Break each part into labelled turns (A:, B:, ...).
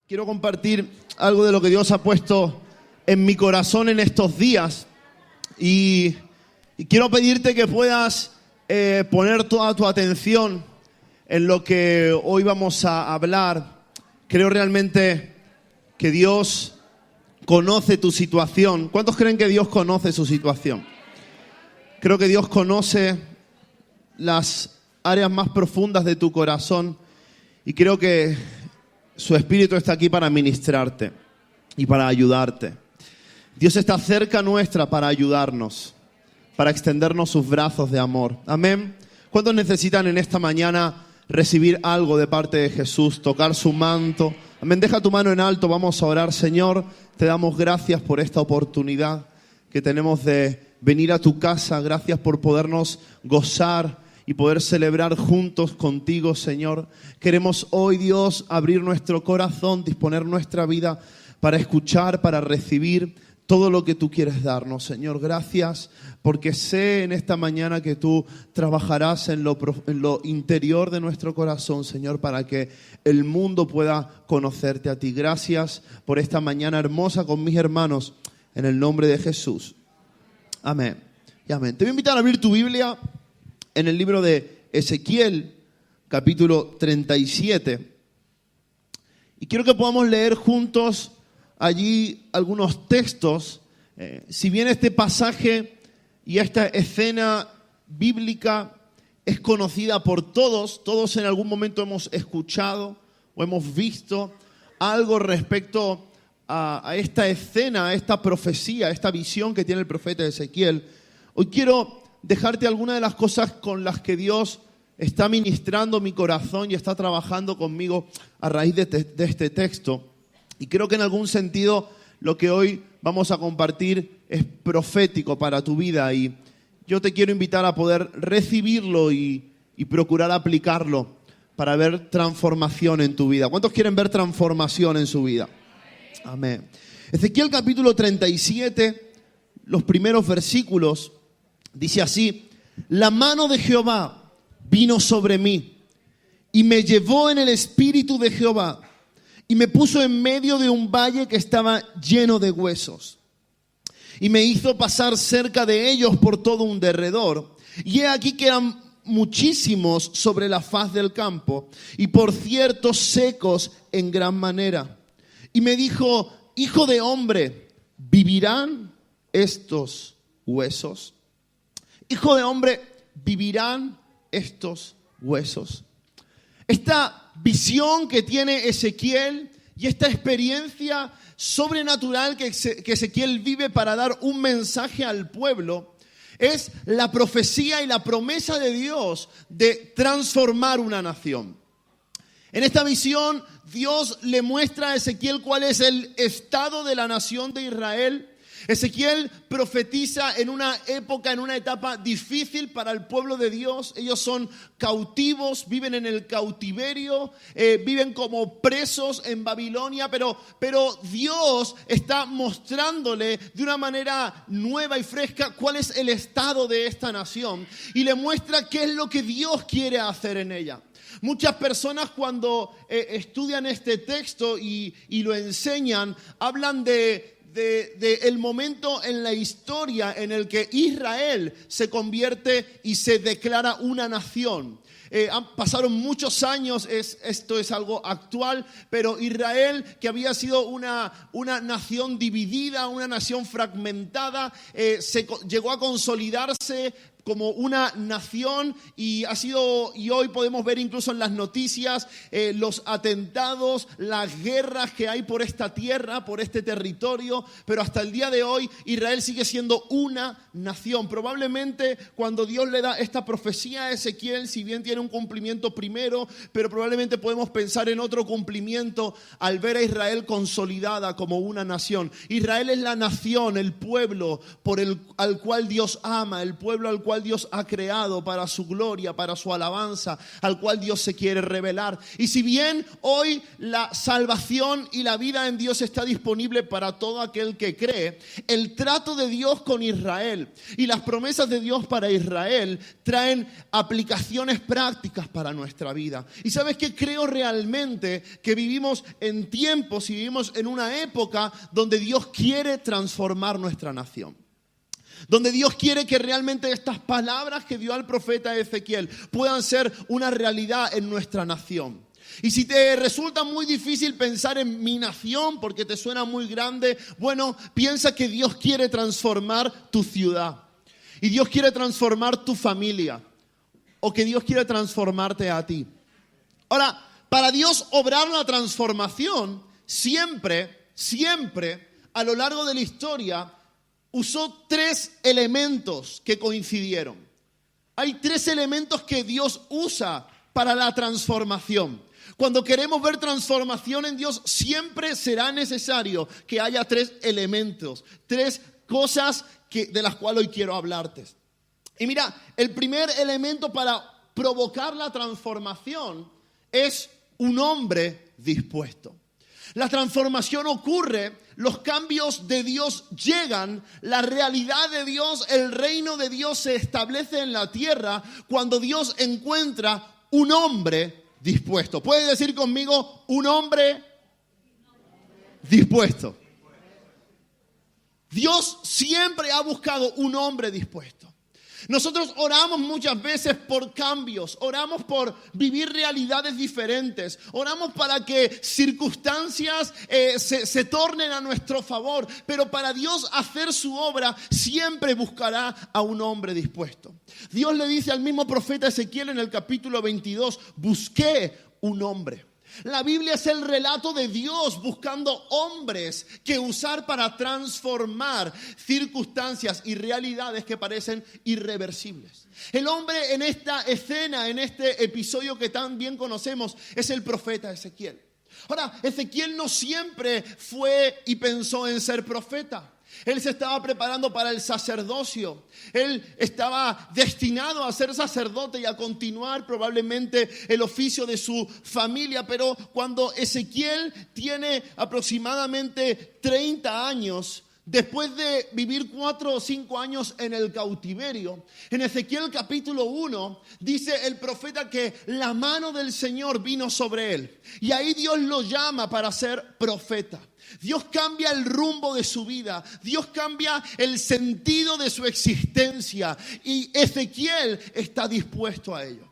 A: Quiero compartir algo de lo que Dios ha puesto en mi corazón en estos días y quiero pedirte que puedas poner toda tu atención en lo que hoy vamos a hablar. Creo realmente que Dios conoce tu situación. ¿Cuántos creen que Dios conoce su situación? Creo que Dios conoce las áreas más profundas de tu corazón y creo que su Espíritu está aquí para ministrarte y para ayudarte. Dios está cerca nuestra para ayudarnos, para extendernos sus brazos de amor. Amén. ¿Cuántos necesitan en esta mañana recibir algo de parte de Jesús, tocar su manto? Amén. Deja tu mano en alto, vamos a orar. Señor, te damos gracias por esta oportunidad que tenemos de venir a tu casa. Gracias por podernos gozar y poder celebrar juntos contigo, Señor. Queremos hoy, Dios, abrir nuestro corazón, disponer nuestra vida para escuchar, para recibir todo lo que tú quieres darnos, Señor. Gracias porque sé en esta mañana que tú trabajarás en lo interior de nuestro corazón, Señor, para que el mundo pueda conocerte a ti. Gracias por esta mañana hermosa con mis hermanos, en el nombre de Jesús. Amén y amén. Te voy a invitar a abrir tu Biblia en el libro de Ezequiel, capítulo 37. Y quiero que podamos leer juntos allí algunos textos. Si bien este pasaje y esta escena bíblica es conocida por todos en algún momento hemos escuchado o hemos visto algo respecto a esta escena, a esta profecía, a esta visión que tiene el profeta Ezequiel. Hoy quiero dejarte algunas de las cosas con las que Dios está ministrando mi corazón y está trabajando conmigo a raíz de este texto. Y creo que en algún sentido lo que hoy vamos a compartir es profético para tu vida. Y yo te quiero invitar a poder recibirlo y procurar aplicarlo para ver transformación en tu vida. ¿Cuántos quieren ver transformación en su vida? Amén. Ezequiel capítulo 37, los primeros versículos. Dice así: la mano de Jehová vino sobre mí y me llevó en el espíritu de Jehová y me puso en medio de un valle que estaba lleno de huesos y me hizo pasar cerca de ellos por todo un derredor. Y he aquí que eran muchísimos sobre la faz del campo y por cierto secos en gran manera. Y me dijo: hijo de hombre, ¿vivirán estos huesos? Hijo de hombre, ¿vivirán estos huesos? Esta visión que tiene Ezequiel y esta experiencia sobrenatural que Ezequiel vive para dar un mensaje al pueblo es la profecía y la promesa de Dios de transformar una nación. En esta visión, Dios le muestra a Ezequiel cuál es el estado de la nación de Israel. Ezequiel profetiza en una época, en una etapa difícil para el pueblo de Dios. Ellos son cautivos, viven en el cautiverio, viven como presos en Babilonia, pero Dios está mostrándole de una manera nueva y fresca cuál es el estado de esta nación y le muestra qué es lo que Dios quiere hacer en ella. Muchas personas cuando estudian este texto y lo enseñan, hablan de el momento en la historia en el que Israel se convierte y se declara una nación. Pasaron muchos años, esto es algo actual, pero Israel, que había sido una nación dividida, una nación fragmentada, llegó a consolidarse como una nación y hoy podemos ver incluso en las noticias los atentados, las guerras que hay por esta tierra, por este territorio, pero hasta el día de hoy Israel sigue siendo una nación. Probablemente cuando Dios le da esta profecía a Ezequiel, si bien tiene un cumplimiento primero, pero probablemente podemos pensar en otro cumplimiento al ver a Israel consolidada como una nación. Israel es la nación, el pueblo al cual Dios ama, el pueblo al cual cual Dios ha creado para su gloria, para su alabanza, al cual Dios se quiere revelar. Y si bien hoy la salvación y la vida en Dios está disponible para todo aquel que cree, el trato de Dios con Israel y las promesas de Dios para Israel traen aplicaciones prácticas para nuestra vida. Y ¿sabes qué? Creo realmente que vivimos en tiempos y vivimos en una época donde Dios quiere transformar nuestra nación. Donde Dios quiere que realmente estas palabras que dio al profeta Ezequiel puedan ser una realidad en nuestra nación. Y si te resulta muy difícil pensar en mi nación porque te suena muy grande, bueno, piensa que Dios quiere transformar tu ciudad. Y Dios quiere transformar tu familia. O que Dios quiere transformarte a ti. Ahora, para Dios obrar la transformación, siempre, a lo largo de la historia, usó 3 elementos que coincidieron. Hay 3 elementos que Dios usa para la transformación. Cuando queremos ver transformación en Dios, siempre será necesario que haya 3 elementos, 3 cosas de las cuales hoy quiero hablarte. Y mira, el primer elemento para provocar la transformación es un hombre dispuesto. La transformación ocurre, los cambios de Dios llegan, la realidad de Dios, el reino de Dios se establece en la tierra cuando Dios encuentra un hombre dispuesto. ¿Puedes decir conmigo un hombre dispuesto? Dios siempre ha buscado un hombre dispuesto. Nosotros oramos muchas veces por cambios, oramos por vivir realidades diferentes, oramos para que circunstancias se tornen a nuestro favor, pero para Dios hacer su obra siempre buscará a un hombre dispuesto. Dios le dice al mismo profeta Ezequiel en el capítulo 22, busqué un hombre. La Biblia es el relato de Dios buscando hombres que usar para transformar circunstancias y realidades que parecen irreversibles. El hombre en esta escena, en este episodio que tan bien conocemos, es el profeta Ezequiel. Ahora, Ezequiel no siempre fue y pensó en ser profeta. Él se estaba preparando para el sacerdocio. Él estaba destinado a ser sacerdote y a continuar probablemente el oficio de su familia. Pero cuando Ezequiel tiene aproximadamente 30 años, después de vivir 4 o 5 años en el cautiverio, en Ezequiel capítulo 1 dice el profeta que la mano del Señor vino sobre él. Y ahí Dios lo llama para ser profeta. Dios cambia el rumbo de su vida. Dios cambia el sentido de su existencia. Y Ezequiel está dispuesto a ello.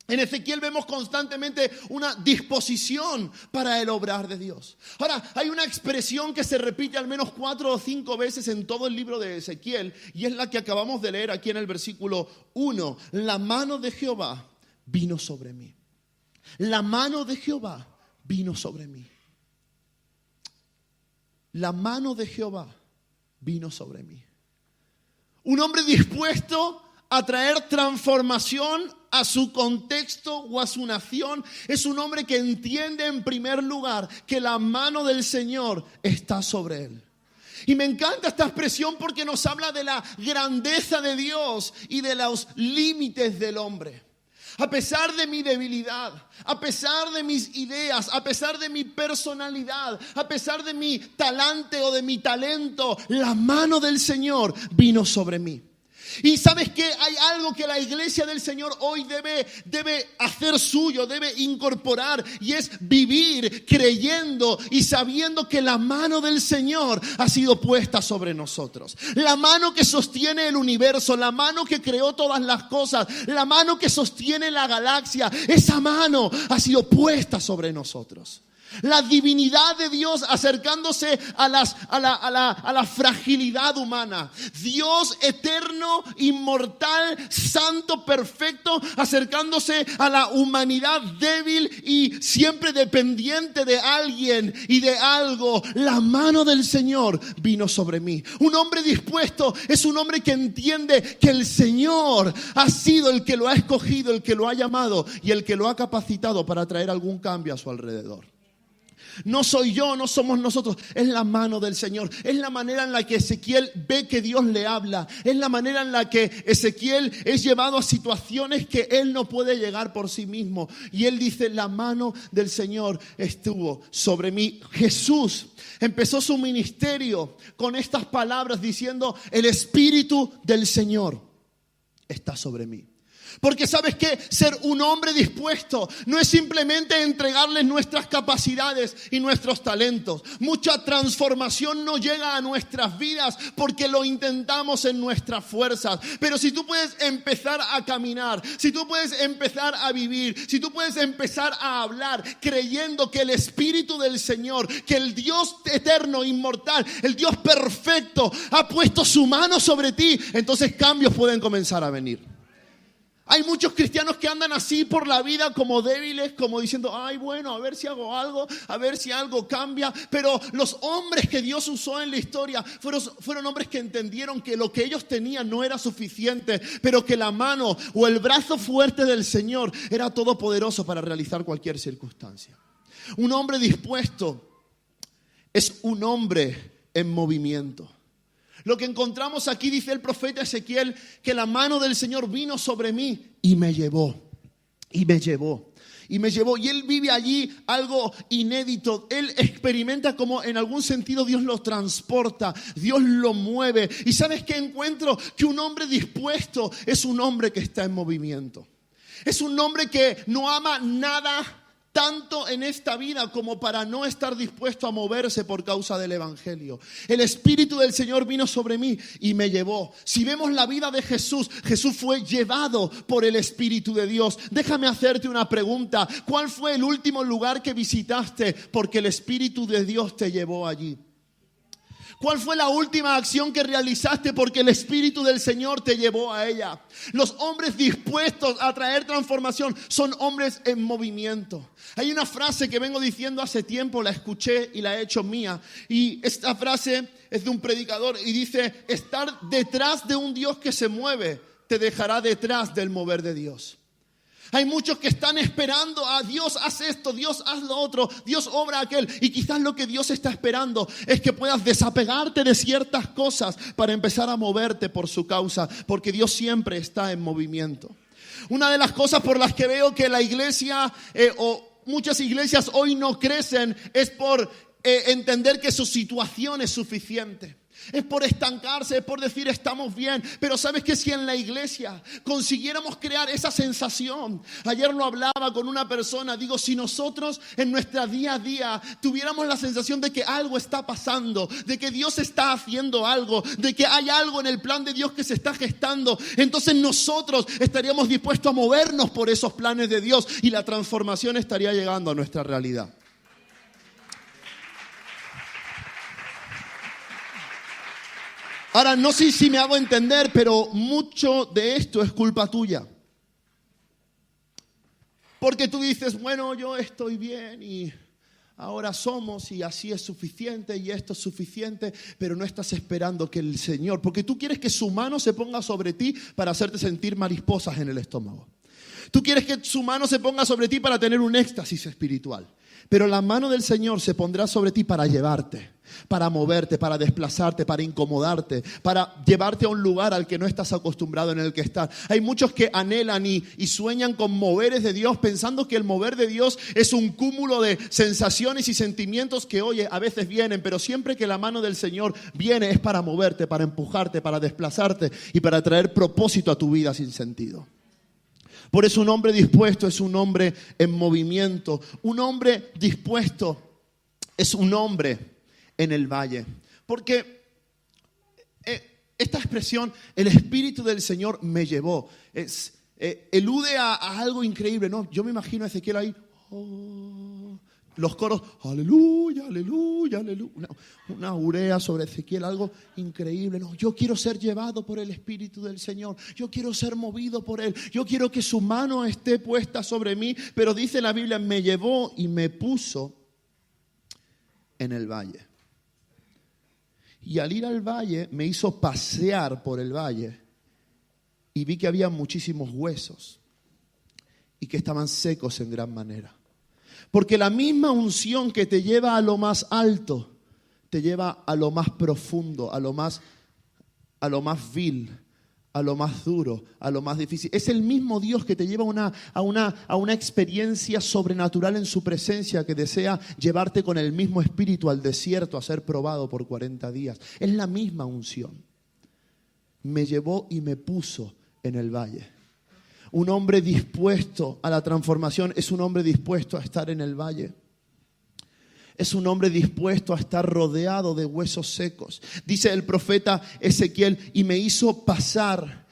A: En Ezequiel vemos constantemente una disposición para el obrar de Dios. Ahora, hay una expresión que se repite al menos 4 o 5 veces en todo el libro de Ezequiel. Y es la que acabamos de leer aquí en el versículo 1. La mano de Jehová vino sobre mí. La mano de Jehová vino sobre mí. La mano de Jehová vino sobre mí. Un hombre dispuesto a traer transformación a su contexto o a su nación es un hombre que entiende en primer lugar que la mano del Señor está sobre él. Y me encanta esta expresión porque nos habla de la grandeza de Dios y de los límites del hombre. A pesar de mi debilidad, a pesar de mis ideas, a pesar de mi personalidad, a pesar de mi talante o de mi talento, la mano del Señor vino sobre mí. Y ¿sabes qué? Hay algo que la iglesia del Señor hoy debe hacer suyo, debe incorporar, y es vivir creyendo y sabiendo que la mano del Señor ha sido puesta sobre nosotros. La mano que sostiene el universo, la mano que creó todas las cosas, la mano que sostiene la galaxia, esa mano ha sido puesta sobre nosotros. La divinidad de Dios acercándose a la fragilidad humana. Dios eterno, inmortal, santo, perfecto, acercándose a la humanidad débil y siempre dependiente de alguien y de algo. La mano del Señor vino sobre mí. Un hombre dispuesto es un hombre que entiende que el Señor ha sido el que lo ha escogido, el que lo ha llamado y el que lo ha capacitado para traer algún cambio a su alrededor. No soy yo, no somos nosotros, es la mano del Señor. Es la manera en la que Ezequiel ve que Dios le habla. Es la manera en la que Ezequiel es llevado a situaciones que él no puede llegar por sí mismo. Y él dice, la mano del Señor estuvo sobre mí. Jesús empezó su ministerio con estas palabras diciendo, el Espíritu del Señor está sobre mí. Porque ¿sabes qué? Ser un hombre dispuesto no es simplemente entregarles nuestras capacidades y nuestros talentos. Mucha transformación no llega a nuestras vidas porque lo intentamos en nuestras fuerzas. Pero si tú puedes empezar a caminar, si tú puedes empezar a vivir, si tú puedes empezar a hablar creyendo que el Espíritu del Señor, que el Dios eterno, inmortal, el Dios perfecto ha puesto su mano sobre ti, entonces cambios pueden comenzar a venir. Hay muchos cristianos que andan así por la vida como débiles, como diciendo, ay bueno, a ver si hago algo, a ver si algo cambia. Pero los hombres que Dios usó en la historia fueron hombres que entendieron que lo que ellos tenían no era suficiente, pero que la mano o el brazo fuerte del Señor era todopoderoso para realizar cualquier circunstancia. Un hombre dispuesto es un hombre en movimiento. Lo que encontramos aquí, dice el profeta Ezequiel, que la mano del Señor vino sobre mí y me llevó. Y él vive allí algo inédito. Él experimenta como en algún sentido Dios lo transporta, Dios lo mueve. ¿Y sabes qué encuentro? Que un hombre dispuesto es un hombre que está en movimiento. Es un hombre que no ama nada tanto en esta vida como para no estar dispuesto a moverse por causa del Evangelio. El Espíritu del Señor vino sobre mí y me llevó. Si vemos la vida de Jesús, Jesús fue llevado por el Espíritu de Dios. Déjame hacerte una pregunta. ¿Cuál fue el último lugar que visitaste porque el Espíritu de Dios te llevó allí? ¿Cuál fue la última acción que realizaste porque el Espíritu del Señor te llevó a ella? Los hombres dispuestos a traer transformación son hombres en movimiento. Hay una frase que vengo diciendo hace tiempo, la escuché y la he hecho mía. Y esta frase es de un predicador y dice, estar detrás de un Dios que se mueve te dejará detrás del mover de Dios. Hay muchos que están esperando a Dios, haz esto, Dios, haz lo otro, Dios obra aquel. Y quizás lo que Dios está esperando es que puedas desapegarte de ciertas cosas para empezar a moverte por su causa, porque Dios siempre está en movimiento. Una de las cosas por las que veo que la iglesia o muchas iglesias hoy no crecen es por entender que su situación es suficiente. Es por estancarse, es por decir estamos bien. Pero ¿sabes qué? Si en la iglesia consiguiéramos crear esa sensación, ayer lo hablaba con una persona, digo, si nosotros en nuestra día a día tuviéramos la sensación de que algo está pasando, de que Dios está haciendo algo, de que hay algo en el plan de Dios que se está gestando, entonces nosotros estaríamos dispuestos a movernos por esos planes de Dios y la transformación estaría llegando a nuestra realidad. Ahora, no sé si me hago entender, pero mucho de esto es culpa tuya. Porque tú dices, bueno, yo estoy bien y ahora somos y así es suficiente y esto es suficiente, pero no estás esperando que el Señor, porque tú quieres que su mano se ponga sobre ti para hacerte sentir mariposas en el estómago. Tú quieres que su mano se ponga sobre ti para tener un éxtasis espiritual. Pero la mano del Señor se pondrá sobre ti para llevarte, para moverte, para desplazarte, para incomodarte, para llevarte a un lugar al que no estás acostumbrado en el que estar. Hay muchos que anhelan y sueñan con moveres de Dios, pensando que el mover de Dios es un cúmulo de sensaciones y sentimientos que, oye, a veces vienen, pero siempre que la mano del Señor viene es para moverte, para empujarte, para desplazarte y para traer propósito a tu vida sin sentido. Por eso un hombre dispuesto es un hombre en movimiento. Un hombre dispuesto es un hombre en el valle. Porque esta expresión, el Espíritu del Señor me llevó, elude a algo increíble, ¿no? Yo me imagino a Ezequiel ahí, los coros, aleluya, aleluya, aleluya. Una urea sobre Ezequiel, algo increíble. No, yo quiero ser llevado por el Espíritu del Señor. Yo quiero ser movido por Él. Yo quiero que su mano esté puesta sobre mí. Pero dice la Biblia, me llevó y me puso en el valle. Y al ir al valle, me hizo pasear por el valle. Y vi que había muchísimos huesos y que estaban secos en gran manera. Porque la misma unción que te lleva a lo más alto, te lleva a lo más profundo, a lo más vil, a lo más duro, a lo más difícil. Es el mismo Dios que te lleva a una experiencia sobrenatural en su presencia, que desea llevarte con el mismo espíritu al desierto a ser probado por 40 días. Es la misma unción. Me llevó y me puso en el valle. Un hombre dispuesto a la transformación es un hombre dispuesto a estar en el valle. Es un hombre dispuesto a estar rodeado de huesos secos. Dice el profeta Ezequiel, y me hizo pasar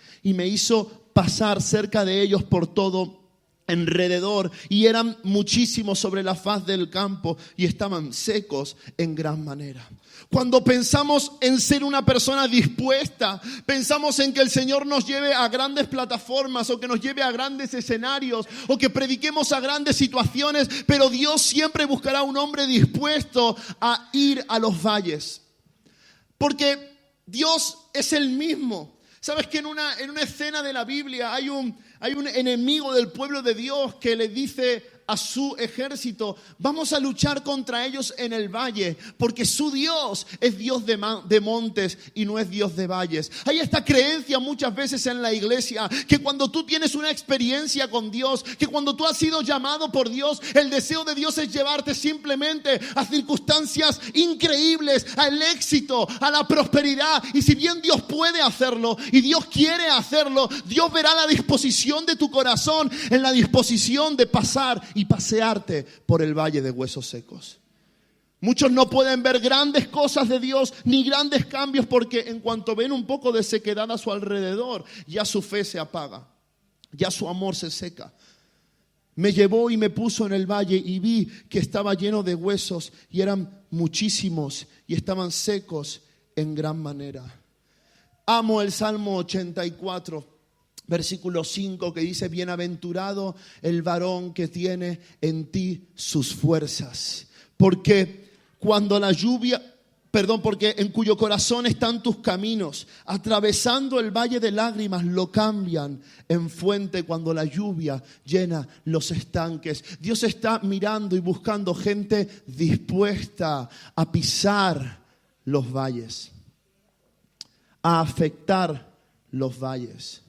A: cerca de ellos por todo alrededor, y eran muchísimos sobre la faz del campo, y estaban secos en gran manera. Cuando pensamos en ser una persona dispuesta, pensamos en que el Señor nos lleve a grandes plataformas, o que nos lleve a grandes escenarios, o que prediquemos a grandes situaciones, pero Dios siempre buscará un hombre dispuesto a ir a los valles. Porque Dios es el mismo. ¿Sabes que en una escena de la Biblia hay un enemigo del pueblo de Dios que le dice a su ejército: vamos a luchar contra ellos en el valle, porque su Dios es Dios de montes y no es Dios de valles? Hay esta creencia muchas veces en la iglesia, que cuando tú tienes una experiencia con Dios, que cuando tú has sido llamado por Dios, el deseo de Dios es llevarte simplemente a circunstancias increíbles, al éxito, a la prosperidad. Y si bien Dios puede hacerlo y Dios quiere hacerlo, Dios verá la disposición de tu corazón, en la disposición de pasar y pasearte por el valle de huesos secos. Muchos no pueden ver grandes cosas de Dios ni grandes cambios, porque en cuanto ven un poco de sequedad a su alrededor, ya su fe se apaga, ya su amor se seca. Me llevó y me puso en el valle, y vi que estaba lleno de huesos, y eran muchísimos, y estaban secos en gran manera. Amo el Salmo 84. Versículo 5, que dice: bienaventurado el varón que tiene en ti sus fuerzas, porque en cuyo corazón están tus caminos, atravesando el valle de lágrimas lo cambian en fuente cuando la lluvia llena los estanques. Dios está mirando y buscando gente dispuesta a pisar los valles, a afectar los valles.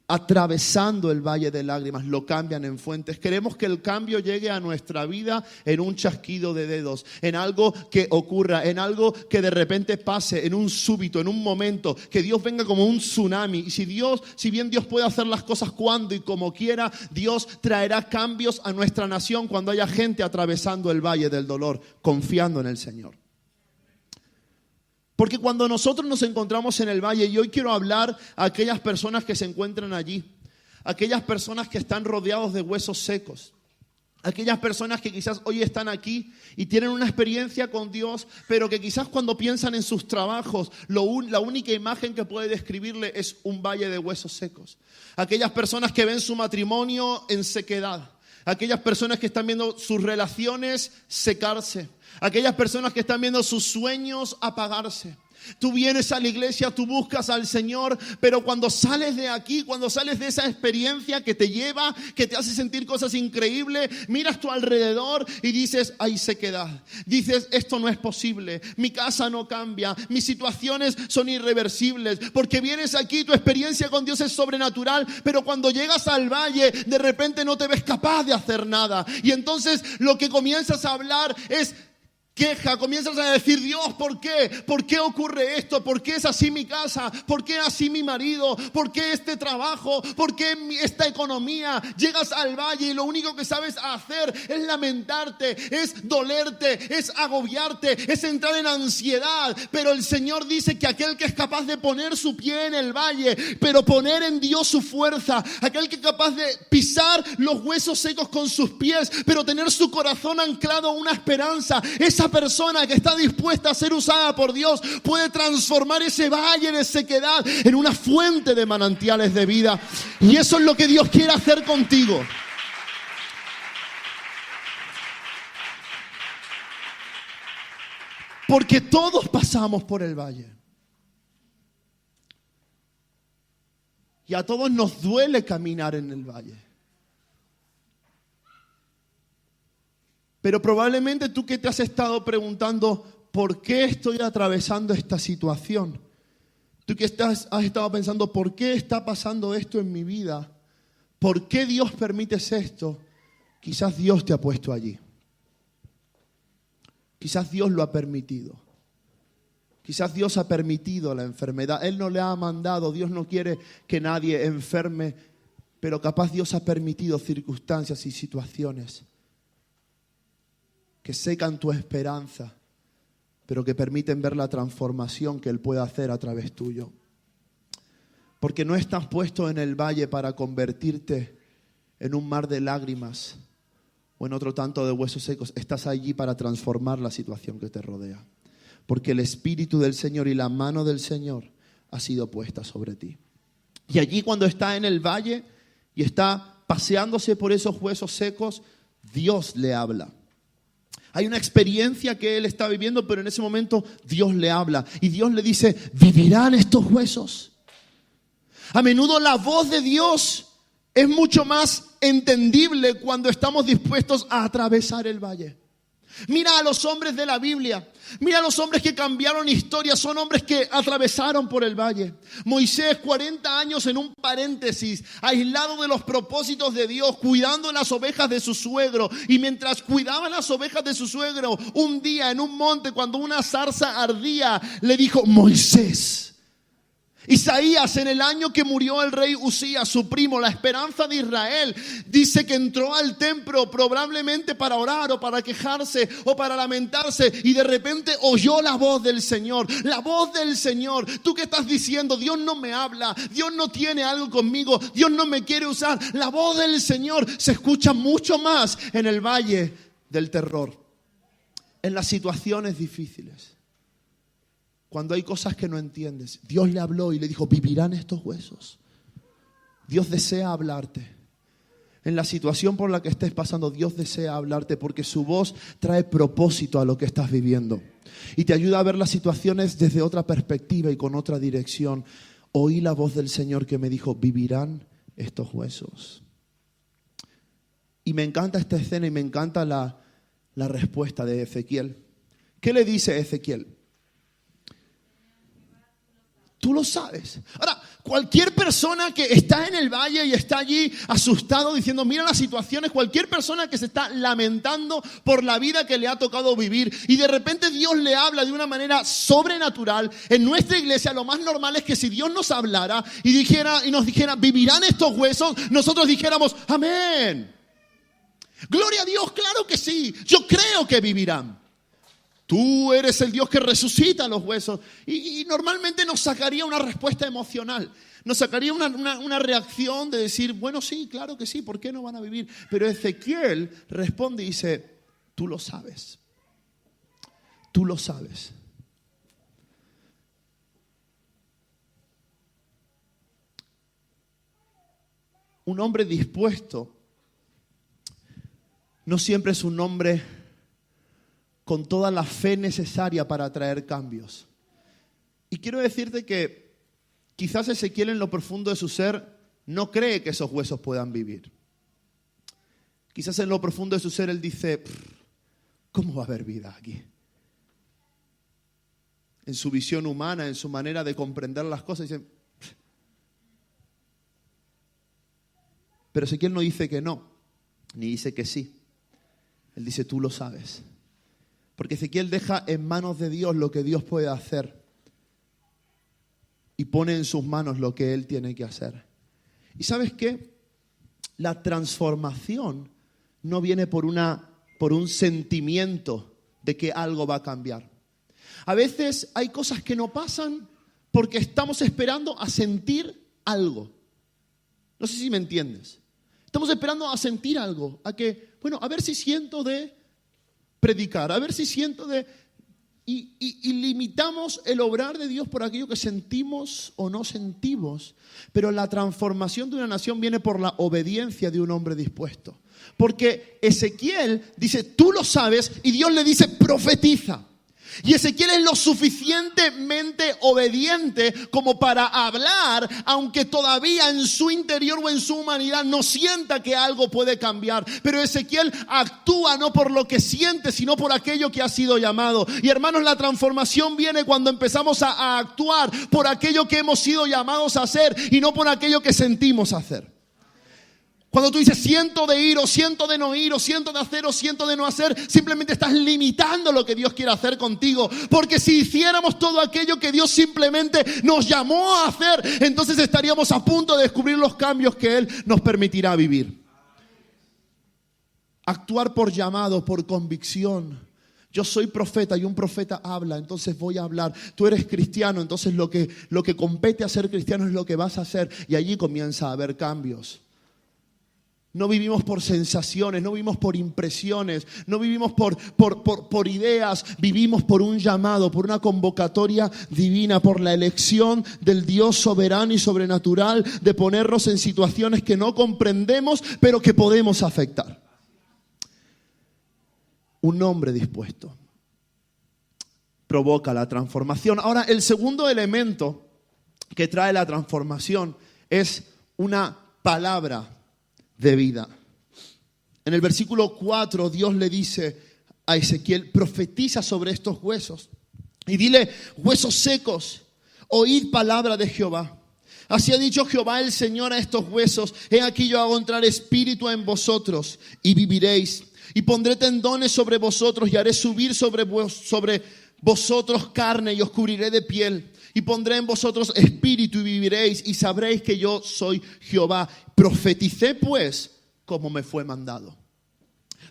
A: Atravesando el valle de lágrimas, lo cambian en fuentes. Queremos que el cambio llegue a nuestra vida en un chasquido de dedos, en algo que ocurra, en algo que de repente pase, en un súbito, en un momento, que Dios venga como un tsunami. Y si bien Dios puede hacer las cosas cuando y como quiera, Dios traerá cambios a nuestra nación cuando haya gente atravesando el valle del dolor, confiando en el Señor. Porque cuando nosotros nos encontramos en el valle, y hoy quiero hablar a aquellas personas que se encuentran allí, aquellas personas que están rodeados de huesos secos, aquellas personas que quizás hoy están aquí y tienen una experiencia con Dios, pero que quizás cuando piensan en sus trabajos, la única imagen que puede describirle es un valle de huesos secos. Aquellas personas que ven su matrimonio en sequedad, aquellas personas que están viendo sus relaciones secarse, aquellas personas que están viendo sus sueños apagarse. Tú vienes a la iglesia, tú buscas al Señor, pero cuando sales de aquí, cuando sales de esa experiencia que te lleva, que te hace sentir cosas increíbles, miras tu alrededor y dices: hay sequedad. Dices: esto no es posible, mi casa no cambia, mis situaciones son irreversibles. Porque vienes aquí, tu experiencia con Dios es sobrenatural, pero cuando llegas al valle, de repente no te ves capaz de hacer nada. Y entonces lo que comienzas a hablar es queja, comienzas a decir: Dios, ¿por qué? ¿Por qué ocurre esto? ¿Por qué es así mi casa? ¿Por qué así mi marido? ¿Por qué este trabajo? ¿Por qué esta economía? Llegas al valle y lo único que sabes hacer es lamentarte, es dolerte, es agobiarte, es entrar en ansiedad. Pero el Señor dice que aquel que es capaz de poner su pie en el valle, pero poner en Dios su fuerza, aquel que es capaz de pisar los huesos secos con sus pies, pero tener su corazón anclado a una esperanza, esa persona que está dispuesta a ser usada por Dios puede transformar ese valle de sequedad en una fuente de manantiales de vida. Y eso es lo que Dios quiere hacer contigo. Porque todos pasamos por el valle. Y a todos nos duele caminar en el valle. Pero probablemente tú que te has estado preguntando, ¿por qué estoy atravesando esta situación? Tú que has estado pensando, ¿por qué está pasando esto en mi vida? ¿Por qué Dios permite esto? Quizás Dios te ha puesto allí. Quizás Dios lo ha permitido. Quizás Dios ha permitido la enfermedad. Él no le ha mandado. Dios no quiere que nadie enferme. Pero capaz Dios ha permitido circunstancias y situaciones que secan tu esperanza, pero que permiten ver la transformación que Él puede hacer a través tuyo. Porque no estás puesto en el valle para convertirte en un mar de lágrimas o en otro tanto de huesos secos. Estás allí para transformar la situación que te rodea. Porque el Espíritu del Señor y la mano del Señor ha sido puesta sobre ti. Y allí cuando está en el valle y está paseándose por esos huesos secos, Dios le habla. Hay una experiencia que él está viviendo, pero en ese momento Dios le habla. Y Dios le dice, ¿vivirán estos huesos? A menudo la voz de Dios es mucho más entendible cuando estamos dispuestos a atravesar el valle. Mira a los hombres de la Biblia. Mira a los hombres que cambiaron historia. Son hombres que atravesaron por el valle. Moisés, 40 años en un paréntesis, aislado de los propósitos de Dios, cuidando las ovejas de su suegro. Y mientras cuidaba las ovejas de su suegro, un día en un monte, cuando una zarza ardía, le dijo, Moisés. Isaías, en el año que murió el rey Usías, su primo, la esperanza de Israel, dice que entró al templo probablemente para orar o para quejarse o para lamentarse, y de repente oyó la voz del Señor. La voz del Señor. Tú que estás diciendo, Dios no me habla, Dios no tiene algo conmigo, Dios no me quiere usar. La voz del Señor se escucha mucho más en el valle del terror, en las situaciones difíciles. Cuando hay cosas que no entiendes, Dios le habló y le dijo, ¿vivirán estos huesos? Dios desea hablarte. En la situación por la que estés pasando, Dios desea hablarte porque su voz trae propósito a lo que estás viviendo. Y te ayuda a ver las situaciones desde otra perspectiva y con otra dirección. Oí la voz del Señor que me dijo, ¿vivirán estos huesos? Y me encanta esta escena y me encanta la respuesta de Ezequiel. ¿Qué le dice Ezequiel? Tú lo sabes. Ahora, cualquier persona que está en el valle y está allí asustado diciendo, mira las situaciones, cualquier persona que se está lamentando por la vida que le ha tocado vivir y de repente Dios le habla de una manera sobrenatural. En nuestra iglesia lo más normal es que si Dios nos hablara y nos dijera, ¿vivirán estos huesos? Nosotros dijéramos, amén. Gloria a Dios, claro que sí. Yo creo que vivirán. Tú eres el Dios que resucita los huesos. Y normalmente nos sacaría una respuesta emocional. Nos sacaría una reacción de decir, bueno, sí, claro que sí, ¿por qué no van a vivir? Pero Ezequiel responde y dice, tú lo sabes. Tú lo sabes. Un hombre dispuesto no siempre es un hombre con toda la fe necesaria para traer cambios. Y quiero decirte que quizás Ezequiel en lo profundo de su ser no cree que esos huesos puedan vivir. Quizás en lo profundo de su ser él dice, ¿cómo va a haber vida aquí? En su visión humana, en su manera de comprender las cosas, dice, pero Ezequiel no dice que no, ni dice que sí. Él dice, tú lo sabes. Porque Ezequiel deja en manos de Dios lo que Dios puede hacer y pone en sus manos lo que Él tiene que hacer. ¿Y sabes qué? La transformación no viene por un sentimiento de que algo va a cambiar. A veces hay cosas que no pasan porque estamos esperando a sentir algo. No sé si me entiendes. Estamos esperando a sentir algo, a ver si siento de predicar, a ver si siento de... Y limitamos el obrar de Dios por aquello que sentimos o no sentimos. Pero la transformación de una nación viene por la obediencia de un hombre dispuesto. Porque Ezequiel dice, tú lo sabes, y Dios le dice, profetiza. Y Ezequiel es lo suficientemente obediente como para hablar, aunque todavía en su interior o en su humanidad no sienta que algo puede cambiar. Pero Ezequiel actúa no por lo que siente, sino por aquello que ha sido llamado. Y hermanos, la transformación viene cuando empezamos a actuar por aquello que hemos sido llamados a hacer y no por aquello que sentimos hacer. Cuando tú dices siento de ir o siento de no ir o siento de hacer o siento de no hacer, simplemente estás limitando lo que Dios quiere hacer contigo. Porque si hiciéramos todo aquello que Dios simplemente nos llamó a hacer, entonces estaríamos a punto de descubrir los cambios que Él nos permitirá vivir. Actuar por llamado, por convicción. Yo soy profeta y un profeta habla, entonces voy a hablar. Tú eres cristiano, entonces lo que compete a ser cristiano es lo que vas a hacer. Y allí comienza a haber cambios. No vivimos por sensaciones, no vivimos por impresiones, no vivimos por ideas, vivimos por un llamado, por una convocatoria divina, por la elección del Dios soberano y sobrenatural de ponernos en situaciones que no comprendemos, pero que podemos afectar. Un hombre dispuesto provoca la transformación. Ahora, el segundo elemento que trae la transformación es una palabra de vida. En el versículo 4 Dios le dice a Ezequiel: profetiza sobre estos huesos y dile: huesos secos, oíd palabra de Jehová. Así ha dicho Jehová el Señor a estos huesos: he aquí yo hago entrar espíritu en vosotros y viviréis, y pondré tendones sobre vosotros y haré subir sobre vosotros carne y os cubriré de piel. Y pondré en vosotros espíritu y viviréis y sabréis que yo soy Jehová. Profeticé pues como me fue mandado.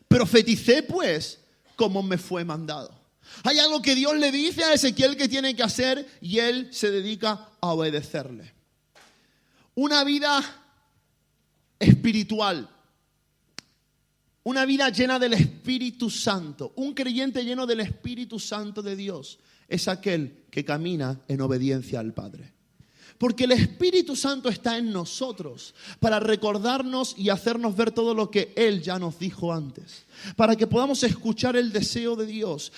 A: Profeticé pues como me fue mandado. Hay algo que Dios le dice a Ezequiel que tiene que hacer y él se dedica a obedecerle. Una vida espiritual. Una vida llena del Espíritu Santo. Un creyente lleno del Espíritu Santo de Dios es aquel que camina en obediencia al Padre. Porque el Espíritu Santo está en nosotros para recordarnos y hacernos ver todo lo que Él ya nos dijo antes. Para que podamos escuchar el deseo de Dios.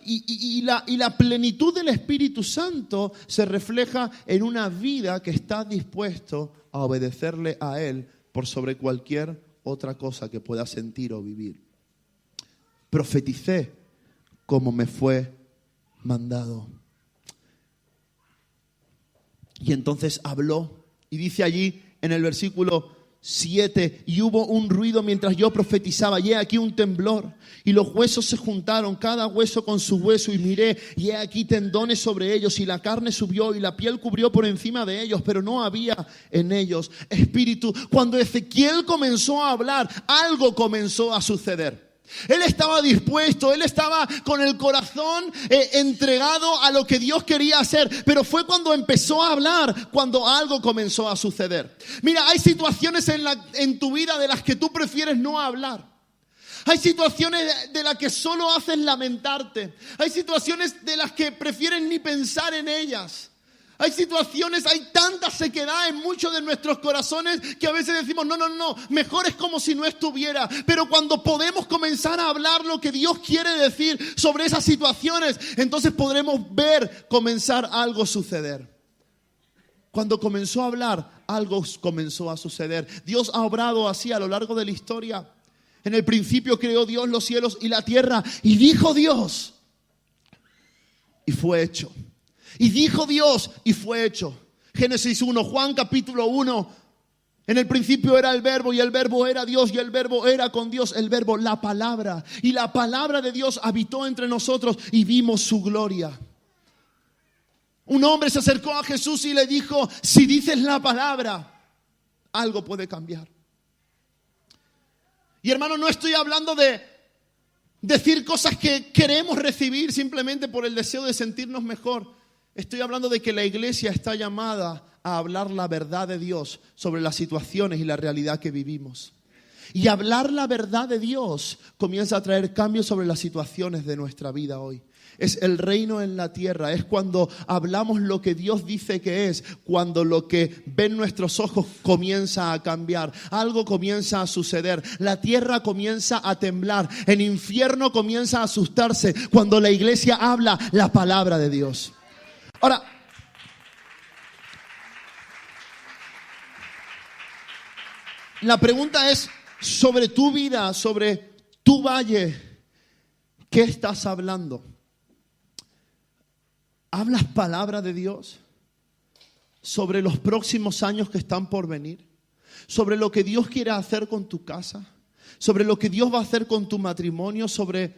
A: Y la plenitud del Espíritu Santo se refleja en una vida que está dispuesto a obedecerle a Él por sobre cualquier otra cosa que pueda sentir o vivir. Profeticé como me fue mandado. Y entonces habló, y dice allí en el versículo 7, y hubo un ruido mientras yo profetizaba, y he aquí un temblor, y los huesos se juntaron, cada hueso con su hueso, y miré, y he aquí tendones sobre ellos, y la carne subió, y la piel cubrió por encima de ellos, pero no había en ellos espíritu. Cuando Ezequiel comenzó a hablar, algo comenzó a suceder. Él estaba dispuesto, él estaba con el corazón entregado a lo que Dios quería hacer. Pero fue cuando empezó a hablar, cuando algo comenzó a suceder. Mira, hay situaciones en tu vida de las que tú prefieres no hablar. Hay situaciones de las que solo haces lamentarte. Hay situaciones de las que prefieres ni pensar en ellas. Hay situaciones, hay tanta sequedad en muchos de nuestros corazones que a veces decimos, no, mejor es como si no estuviera. Pero cuando podemos comenzar a hablar lo que Dios quiere decir sobre esas situaciones, entonces podremos ver comenzar algo a suceder. Cuando comenzó a hablar, algo comenzó a suceder. Dios ha obrado así a lo largo de la historia. En el principio creó Dios los cielos y la tierra, y dijo Dios, y fue hecho. Y dijo Dios, y fue hecho. Génesis 1, Juan capítulo 1. En el principio era el verbo, y el verbo era Dios, y el verbo era con Dios. El verbo, la palabra. Y la palabra de Dios habitó entre nosotros, y vimos su gloria. Un hombre se acercó a Jesús y le dijo: si dices la palabra, algo puede cambiar. Y hermano, no estoy hablando de decir cosas que queremos recibir simplemente por el deseo de sentirnos mejor. Estoy hablando de que la iglesia está llamada a hablar la verdad de Dios sobre las situaciones y la realidad que vivimos. Y hablar la verdad de Dios comienza a traer cambios sobre las situaciones de nuestra vida hoy. Es el reino en la tierra, es cuando hablamos lo que Dios dice que es, cuando lo que ven nuestros ojos comienza a cambiar, algo comienza a suceder, la tierra comienza a temblar, el infierno comienza a asustarse cuando la iglesia habla la palabra de Dios. Ahora, la pregunta es sobre tu vida, sobre tu valle, ¿qué estás hablando? ¿Hablas palabra de Dios sobre los próximos años que están por venir? ¿Sobre lo que Dios quiere hacer con tu casa? ¿Sobre lo que Dios va a hacer con tu matrimonio? ¿Sobre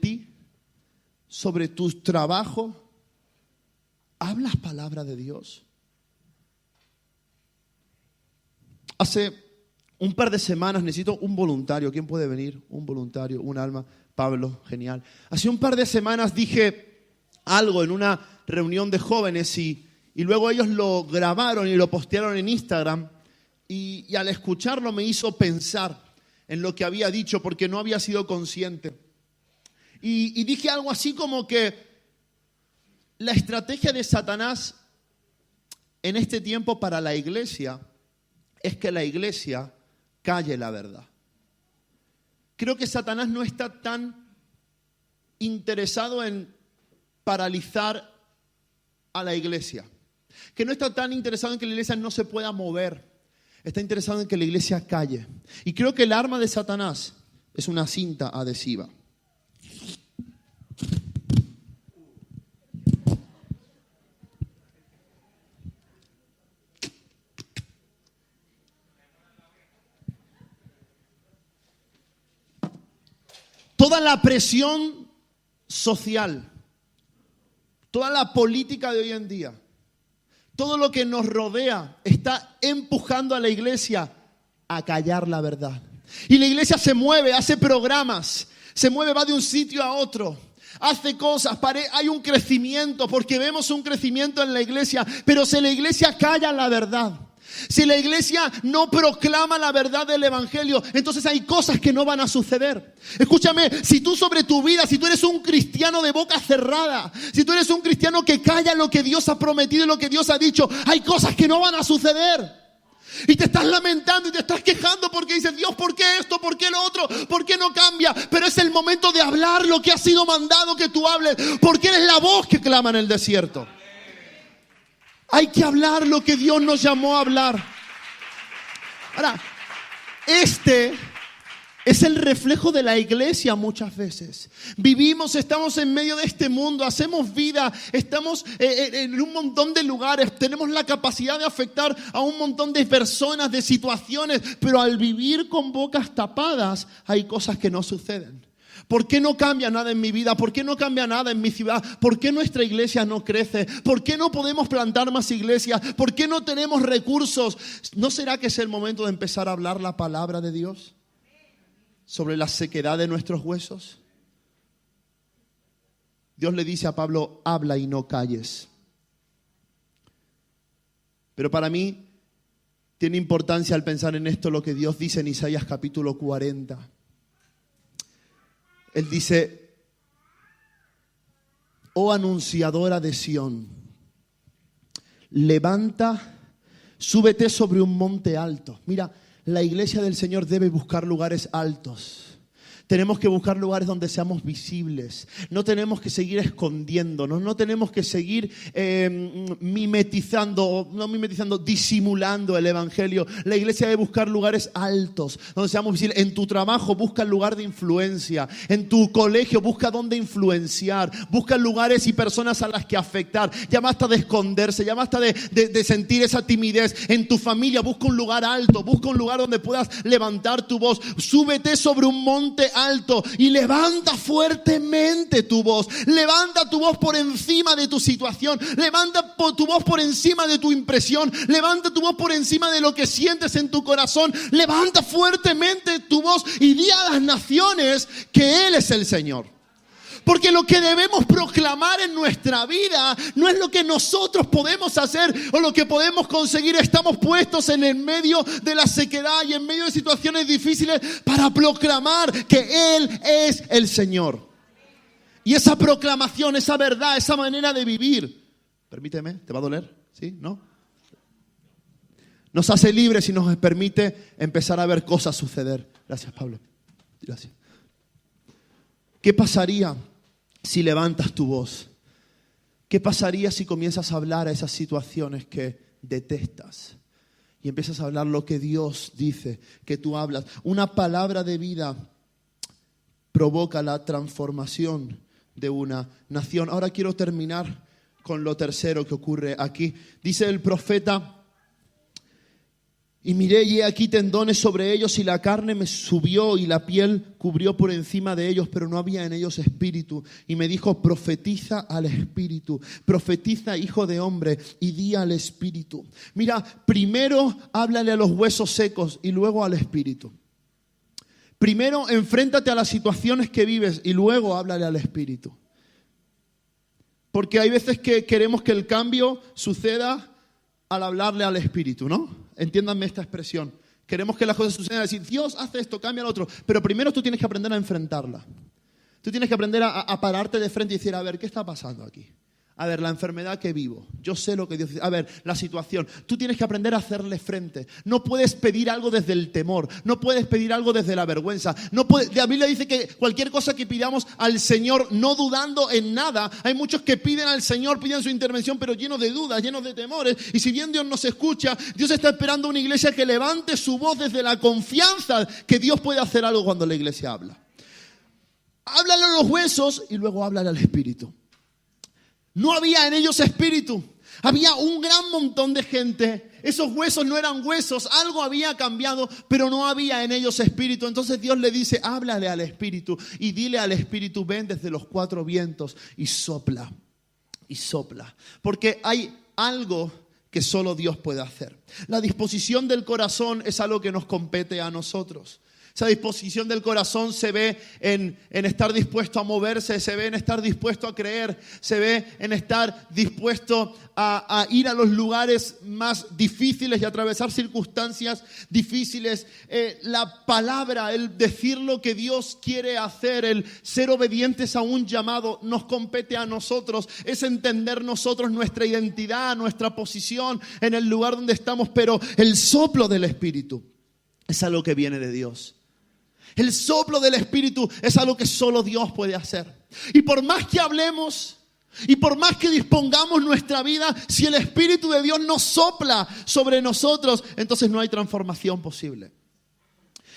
A: ti? ¿Sobre tu trabajo? ¿Hablas palabra de Dios? Hace un par de semanas necesito un voluntario. ¿Quién puede venir? Un voluntario, un alma. Pablo, genial. Hace un par de semanas dije algo en una reunión de jóvenes y luego ellos lo grabaron y lo postearon en Instagram y al escucharlo me hizo pensar en lo que había dicho porque no había sido consciente. Y dije algo así como que la estrategia de Satanás en este tiempo para la iglesia es que la iglesia calle la verdad. Creo que Satanás no está tan interesado en paralizar a la iglesia, que no está tan interesado en que la iglesia no se pueda mover, está interesado en que la iglesia calle. Y creo que el arma de Satanás es una cinta adhesiva. Toda la presión social, toda la política de hoy en día, todo lo que nos rodea está empujando a la iglesia a callar la verdad. Y la iglesia se mueve, hace programas, se mueve, va de un sitio a otro, hace cosas, hay un crecimiento, porque vemos un crecimiento en la iglesia, pero si la iglesia calla la verdad, si la iglesia no proclama la verdad del evangelio, entonces hay cosas que no van a suceder. Escúchame, si tú sobre tu vida, si tú eres un cristiano de boca cerrada, si tú eres un cristiano que calla lo que Dios ha prometido y lo que Dios ha dicho, hay cosas que no van a suceder. Y te estás lamentando y te estás quejando porque dices, Dios, ¿por qué esto? ¿Por qué lo otro? ¿Por qué no cambia? Pero es el momento de hablar lo que ha sido mandado que tú hables, porque eres la voz que clama en el desierto. Hay que hablar lo que Dios nos llamó a hablar. Ahora, este es el reflejo de la iglesia muchas veces. Vivimos, estamos en medio de este mundo, hacemos vida, estamos en un montón de lugares, tenemos la capacidad de afectar a un montón de personas, de situaciones, pero al vivir con bocas tapadas hay cosas que no suceden. ¿Por qué no cambia nada en mi vida? ¿Por qué no cambia nada en mi ciudad? ¿Por qué nuestra iglesia no crece? ¿Por qué no podemos plantar más iglesias? ¿Por qué no tenemos recursos? ¿No será que es el momento de empezar a hablar la palabra de Dios sobre la sequedad de nuestros huesos? Dios le dice a Pablo, habla y no calles. Pero para mí tiene importancia al pensar en esto lo que Dios dice en Isaías capítulo 40. Él dice, oh anunciadora de Sión, levanta, súbete sobre un monte alto. Mira, la iglesia del Señor debe buscar lugares altos. Tenemos que buscar lugares donde seamos visibles. No tenemos que seguir escondiéndonos. No tenemos que seguir disimulando el evangelio. La iglesia debe buscar lugares altos, donde seamos visibles. En tu trabajo busca el lugar de influencia. En tu colegio busca dónde influenciar. Busca lugares y personas a las que afectar. Ya basta de esconderse. Ya basta de sentir esa timidez. En tu familia busca un lugar alto. Busca un lugar donde puedas levantar tu voz. Súbete sobre un monte alto y levanta fuertemente tu voz. Levanta tu voz por encima de tu situación. Levanta tu voz por encima de tu impresión. Levanta tu voz por encima de lo que sientes en tu corazón. Levanta fuertemente tu voz y di a las naciones que Él es el Señor. Porque lo que debemos proclamar en nuestra vida no es lo que nosotros podemos hacer o lo que podemos conseguir. Estamos puestos en el medio de la sequedad y en medio de situaciones difíciles para proclamar que Él es el Señor. Y esa proclamación, esa verdad, esa manera de vivir, permíteme, ¿te va a doler? ¿Sí? ¿No? Nos hace libres y nos permite empezar a ver cosas suceder. Gracias, Pablo. Gracias. ¿Qué pasaría si levantas tu voz? ¿Qué pasaría si comienzas a hablar a esas situaciones que detestas? Y empiezas a hablar lo que Dios dice, que tú hablas. Una palabra de vida provoca la transformación de una nación. Ahora quiero terminar con lo tercero que ocurre aquí. Dice el profeta: y miré y he aquí tendones sobre ellos y la carne me subió y la piel cubrió por encima de ellos, pero no había en ellos espíritu. Y me dijo: profetiza al espíritu, profetiza, hijo de hombre, y di al espíritu. Mira, primero háblale a los huesos secos y luego al espíritu. Primero enfréntate a las situaciones que vives y luego háblale al espíritu. Porque hay veces que queremos que el cambio suceda al hablarle al espíritu, ¿no? Entiéndanme esta expresión. Queremos que las cosas sucedan, decir, Dios hace esto, cambia lo otro. Pero primero tú tienes que aprender a enfrentarla. Tú tienes que aprender a pararte de frente y decir, a ver, ¿qué está pasando aquí? A ver, la enfermedad que vivo. Yo sé lo que Dios dice. A ver, la situación. Tú tienes que aprender a hacerle frente. No puedes pedir algo desde el temor. No puedes pedir algo desde la vergüenza. La Biblia dice que cualquier cosa que pidamos al Señor, no dudando en nada. Hay muchos que piden al Señor, piden su intervención, pero llenos de dudas, llenos de temores. Y si bien Dios nos escucha, Dios está esperando una iglesia que levante su voz desde la confianza que Dios puede hacer algo cuando la iglesia habla. Háblale a los huesos y luego háblale al espíritu. No había en ellos espíritu. Había un gran montón de gente. Esos huesos no eran huesos. Algo había cambiado, pero no había en ellos espíritu. Entonces Dios le dice, háblale al espíritu y dile al espíritu, ven desde los cuatro vientos y sopla. Y sopla. Porque hay algo que solo Dios puede hacer. La disposición del corazón es algo que nos compete a nosotros. Esa disposición del corazón se ve en estar dispuesto a moverse, se ve en estar dispuesto a creer, se ve en estar dispuesto a ir a los lugares más difíciles y atravesar circunstancias difíciles. La palabra, el decir lo que Dios quiere hacer, el ser obedientes a un llamado, nos compete a nosotros. Es entender nosotros nuestra identidad, nuestra posición en el lugar donde estamos, pero el soplo del Espíritu es algo que viene de Dios. El soplo del Espíritu es algo que solo Dios puede hacer. Y por más que hablemos y por más que dispongamos nuestra vida, si el Espíritu de Dios no sopla sobre nosotros, entonces no hay transformación posible.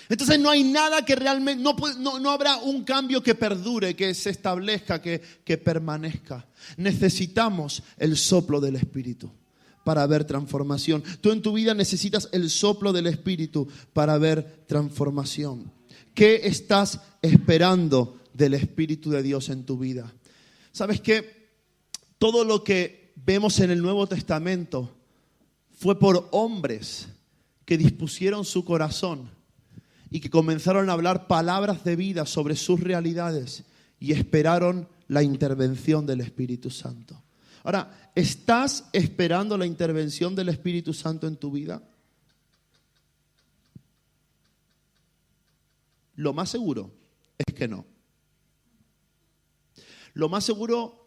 A: Entonces no hay nada que realmente, no habrá un cambio que perdure, que se establezca, que permanezca. Necesitamos el soplo del Espíritu para ver transformación. Tú en tu vida necesitas el soplo del Espíritu para ver transformación. ¿Qué estás esperando del Espíritu de Dios en tu vida? ¿Sabes qué? Todo lo que vemos en el Nuevo Testamento fue por hombres que dispusieron su corazón y que comenzaron a hablar palabras de vida sobre sus realidades y esperaron la intervención del Espíritu Santo. Ahora, ¿estás esperando la intervención del Espíritu Santo en tu vida? Lo más seguro es que no. Lo más seguro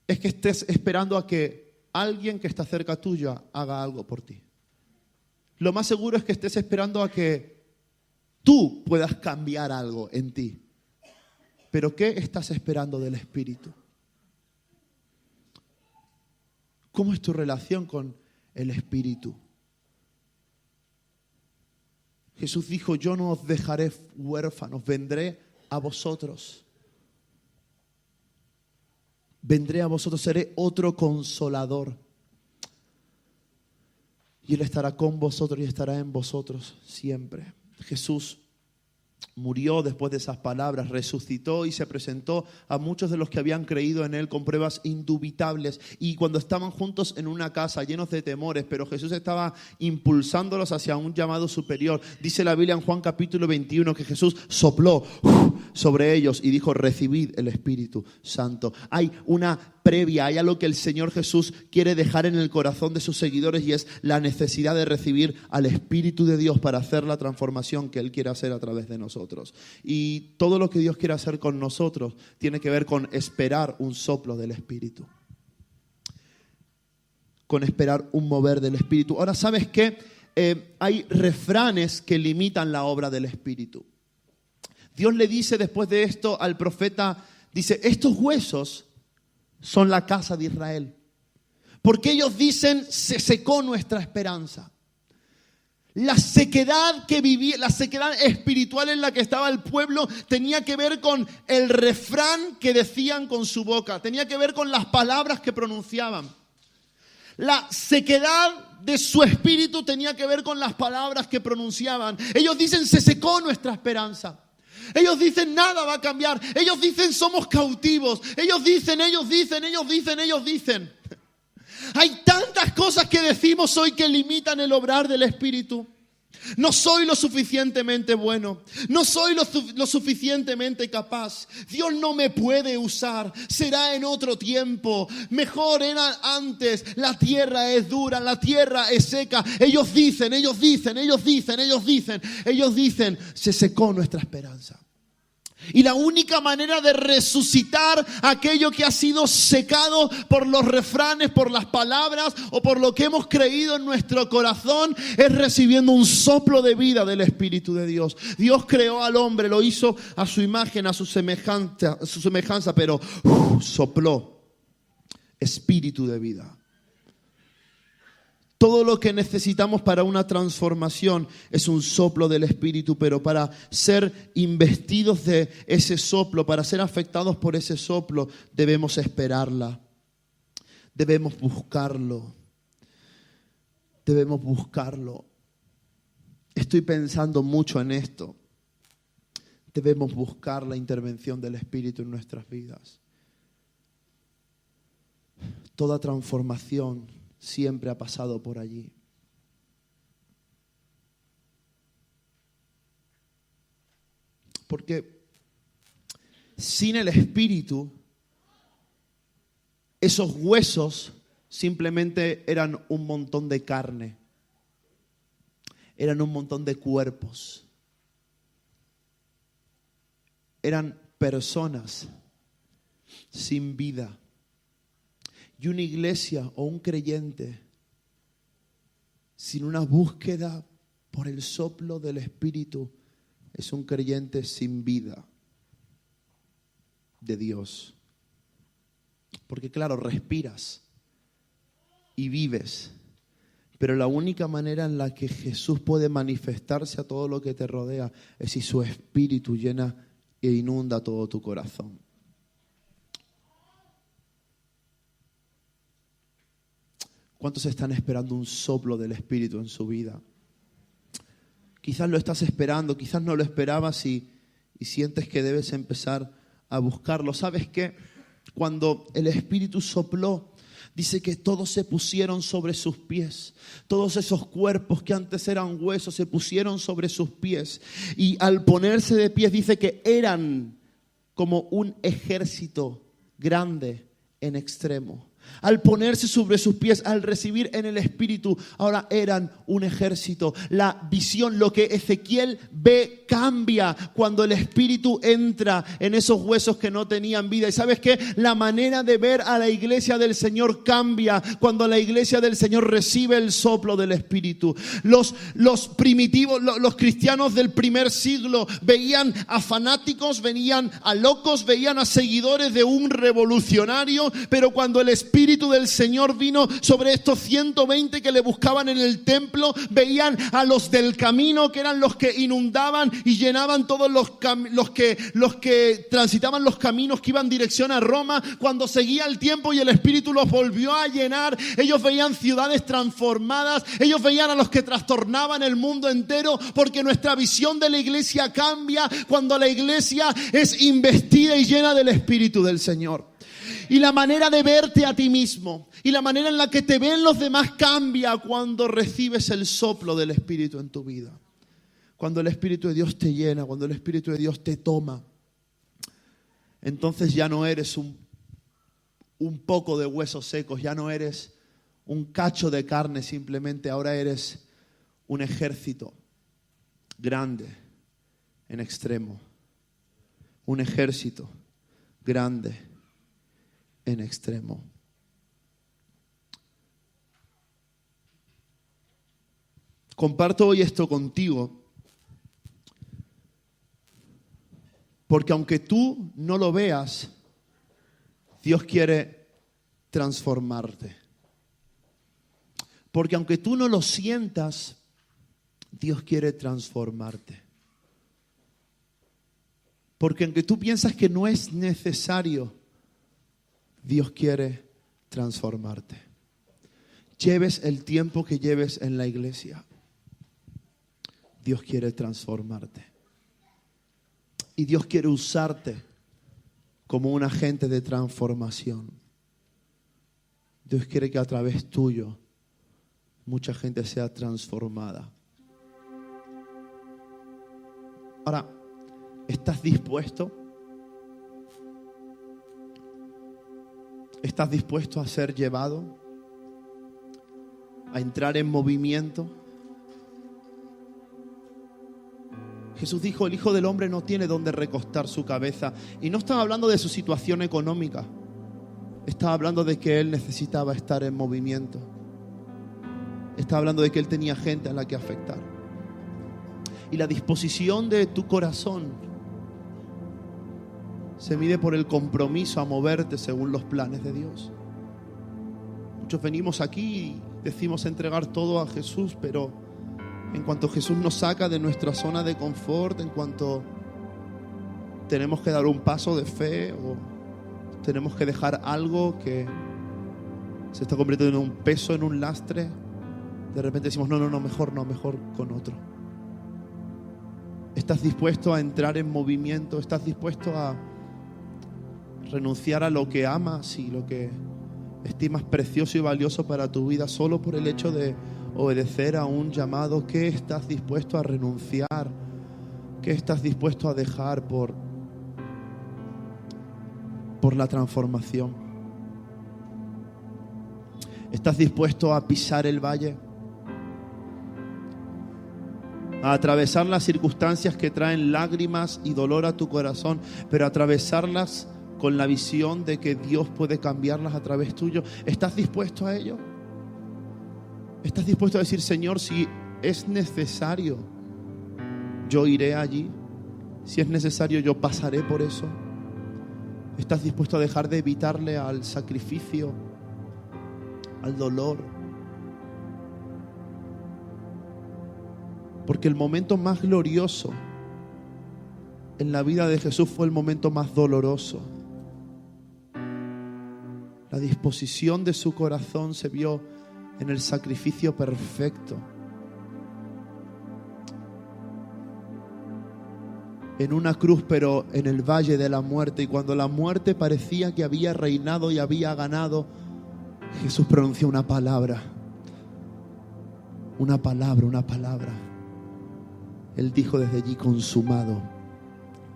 A: es que estés esperando a que alguien que está cerca tuya haga algo por ti. Lo más seguro es que estés esperando a que tú puedas cambiar algo en ti. Pero ¿qué estás esperando del Espíritu? ¿Cómo es tu relación con el Espíritu? Jesús dijo, yo no os dejaré huérfanos, vendré a vosotros. Vendré a vosotros, seré otro consolador. Y Él estará con vosotros y estará en vosotros siempre. Jesús murió después de esas palabras, resucitó y se presentó a muchos de los que habían creído en Él con pruebas indubitables. Y cuando estaban juntos en una casa llenos de temores, pero Jesús estaba impulsándolos hacia un llamado superior. Dice la Biblia en Juan capítulo 21 que Jesús sopló sobre ellos y dijo, recibid el Espíritu Santo. Hay una previa, hay algo que el Señor Jesús quiere dejar en el corazón de sus seguidores y es la necesidad de recibir al Espíritu de Dios para hacer la transformación que Él quiere hacer a través de nosotros. nosotros. Y todo lo que Dios quiere hacer con nosotros tiene que ver con esperar un soplo del Espíritu. Con esperar un mover del Espíritu. Ahora, ¿sabes qué? Hay refranes que limitan la obra del Espíritu. Dios le dice después de esto al profeta, dice, estos huesos son la casa de Israel. Porque ellos dicen, se secó nuestra esperanza. La sequedad que vivía, la sequedad espiritual en la que estaba el pueblo tenía que ver con el refrán que decían con su boca. Tenía que ver con las palabras que pronunciaban. La sequedad de su espíritu tenía que ver con las palabras que pronunciaban. Ellos dicen, se secó nuestra esperanza. Ellos dicen, nada va a cambiar. Ellos dicen, somos cautivos. Ellos dicen. Hay tantas cosas que decimos hoy que limitan el obrar del Espíritu. No soy lo suficientemente bueno. No soy lo suficientemente capaz. Dios no me puede usar. Será en otro tiempo. Mejor era antes. La tierra es dura. La tierra es seca. Ellos dicen. Se secó nuestra esperanza. Y la única manera de resucitar aquello que ha sido secado por los refranes, por las palabras o por lo que hemos creído en nuestro corazón es recibiendo un soplo de vida del Espíritu de Dios. Dios creó al hombre, lo hizo a su imagen, a su semejanza, pero sopló espíritu de vida. Todo lo que necesitamos para una transformación es un soplo del Espíritu, pero para ser investidos de ese soplo, para ser afectados por ese soplo, debemos esperarla. Debemos buscarlo. Estoy pensando mucho en esto. Debemos buscar la intervención del Espíritu en nuestras vidas. Toda transformación siempre ha pasado por allí. Porque sin el Espíritu, esos huesos simplemente eran un montón de carne. Eran un montón de cuerpos. Eran personas sin vida. Y una iglesia o un creyente sin una búsqueda por el soplo del Espíritu es un creyente sin vida de Dios. Porque claro, respiras y vives, pero la única manera en la que Jesús puede manifestarse a todo lo que te rodea es si su Espíritu llena e inunda todo tu corazón. ¿Cuántos están esperando un soplo del Espíritu en su vida? Quizás lo estás esperando, quizás no lo esperabas y sientes que debes empezar a buscarlo. ¿Sabes qué? Cuando el Espíritu sopló, dice que todos se pusieron sobre sus pies. Todos esos cuerpos que antes eran huesos se pusieron sobre sus pies. Y al ponerse de pies dice que eran como un ejército grande en extremo. Al ponerse sobre sus pies, al recibir en el Espíritu, ahora eran un ejército. La visión, lo que Ezequiel ve, cambia cuando el Espíritu entra en esos huesos que no tenían vida. ¿Y sabes qué? La manera de ver a la iglesia del Señor cambia cuando la iglesia del Señor recibe el soplo del Espíritu. Los primitivos, los cristianos del primer siglo veían a fanáticos, veían a locos, veían a seguidores de un revolucionario, pero cuando el Espíritu del Señor vino sobre estos 120 que le buscaban en el templo, veían a los del camino, que eran los que inundaban y llenaban todos los que transitaban los caminos que iban dirección a Roma. Cuando seguía el tiempo y el Espíritu los volvió a llenar, ellos veían ciudades transformadas, ellos veían a los que trastornaban el mundo entero, porque nuestra visión de la iglesia cambia cuando la iglesia es investida y llena del Espíritu del Señor. Y la manera de verte a ti mismo y la manera en la que te ven los demás cambia cuando recibes el soplo del Espíritu en tu vida. Cuando el Espíritu de Dios te llena, cuando el Espíritu de Dios te toma, entonces ya no eres un poco de huesos secos, ya no eres un cacho de carne simplemente, ahora eres un ejército grande en extremo. Un ejército grande en extremo. Comparto hoy esto contigo porque aunque tú no lo veas, Dios quiere transformarte. Porque aunque tú no lo sientas, Dios quiere transformarte. Porque aunque tú piensas que no es necesario, Dios quiere transformarte. Lleves el tiempo que lleves en la iglesia, Dios quiere transformarte. Y Dios quiere usarte como un agente de transformación. Dios quiere que a través tuyo mucha gente sea transformada. Ahora, ¿estás dispuesto? ¿Estás dispuesto a ser llevado? ¿A entrar en movimiento? Jesús dijo, el Hijo del Hombre no tiene dónde recostar su cabeza. Y no estaba hablando de su situación económica. Estaba hablando de que Él necesitaba estar en movimiento. Estaba hablando de que Él tenía gente a la que afectar. Y la disposición de tu corazón se mide por el compromiso a moverte según los planes de Dios. Muchos venimos aquí y decimos entregar todo a Jesús, pero en cuanto Jesús nos saca de nuestra zona de confort, en cuanto tenemos que dar un paso de fe o tenemos que dejar algo que se está convirtiendo en un peso, en un lastre, de repente decimos, mejor con otro. ¿Estás dispuesto a entrar en movimiento? ¿Estás dispuesto a renunciar a lo que amas y lo que estimas precioso y valioso para tu vida solo por el hecho de obedecer a un llamado? ¿Qué estás dispuesto a renunciar? ¿Qué estás dispuesto a dejar por la transformación? ¿Estás dispuesto a pisar el valle? A atravesar las circunstancias que traen lágrimas y dolor a tu corazón, pero atravesarlas con la visión de que Dios puede cambiarlas a través tuyo. ¿Estás dispuesto a ello? ¿Estás dispuesto a decir, Señor, si es necesario, yo iré allí? Si es necesario, yo pasaré por eso. ¿Estás dispuesto a dejar de evitarle al sacrificio, al dolor? Porque el momento más glorioso en la vida de Jesús fue el momento más doloroso. La disposición de su corazón se vio en el sacrificio perfecto. En una cruz, pero en el valle de la muerte. Y cuando la muerte parecía que había reinado y había ganado, Jesús pronunció una palabra. Una palabra. Él dijo desde allí, consumado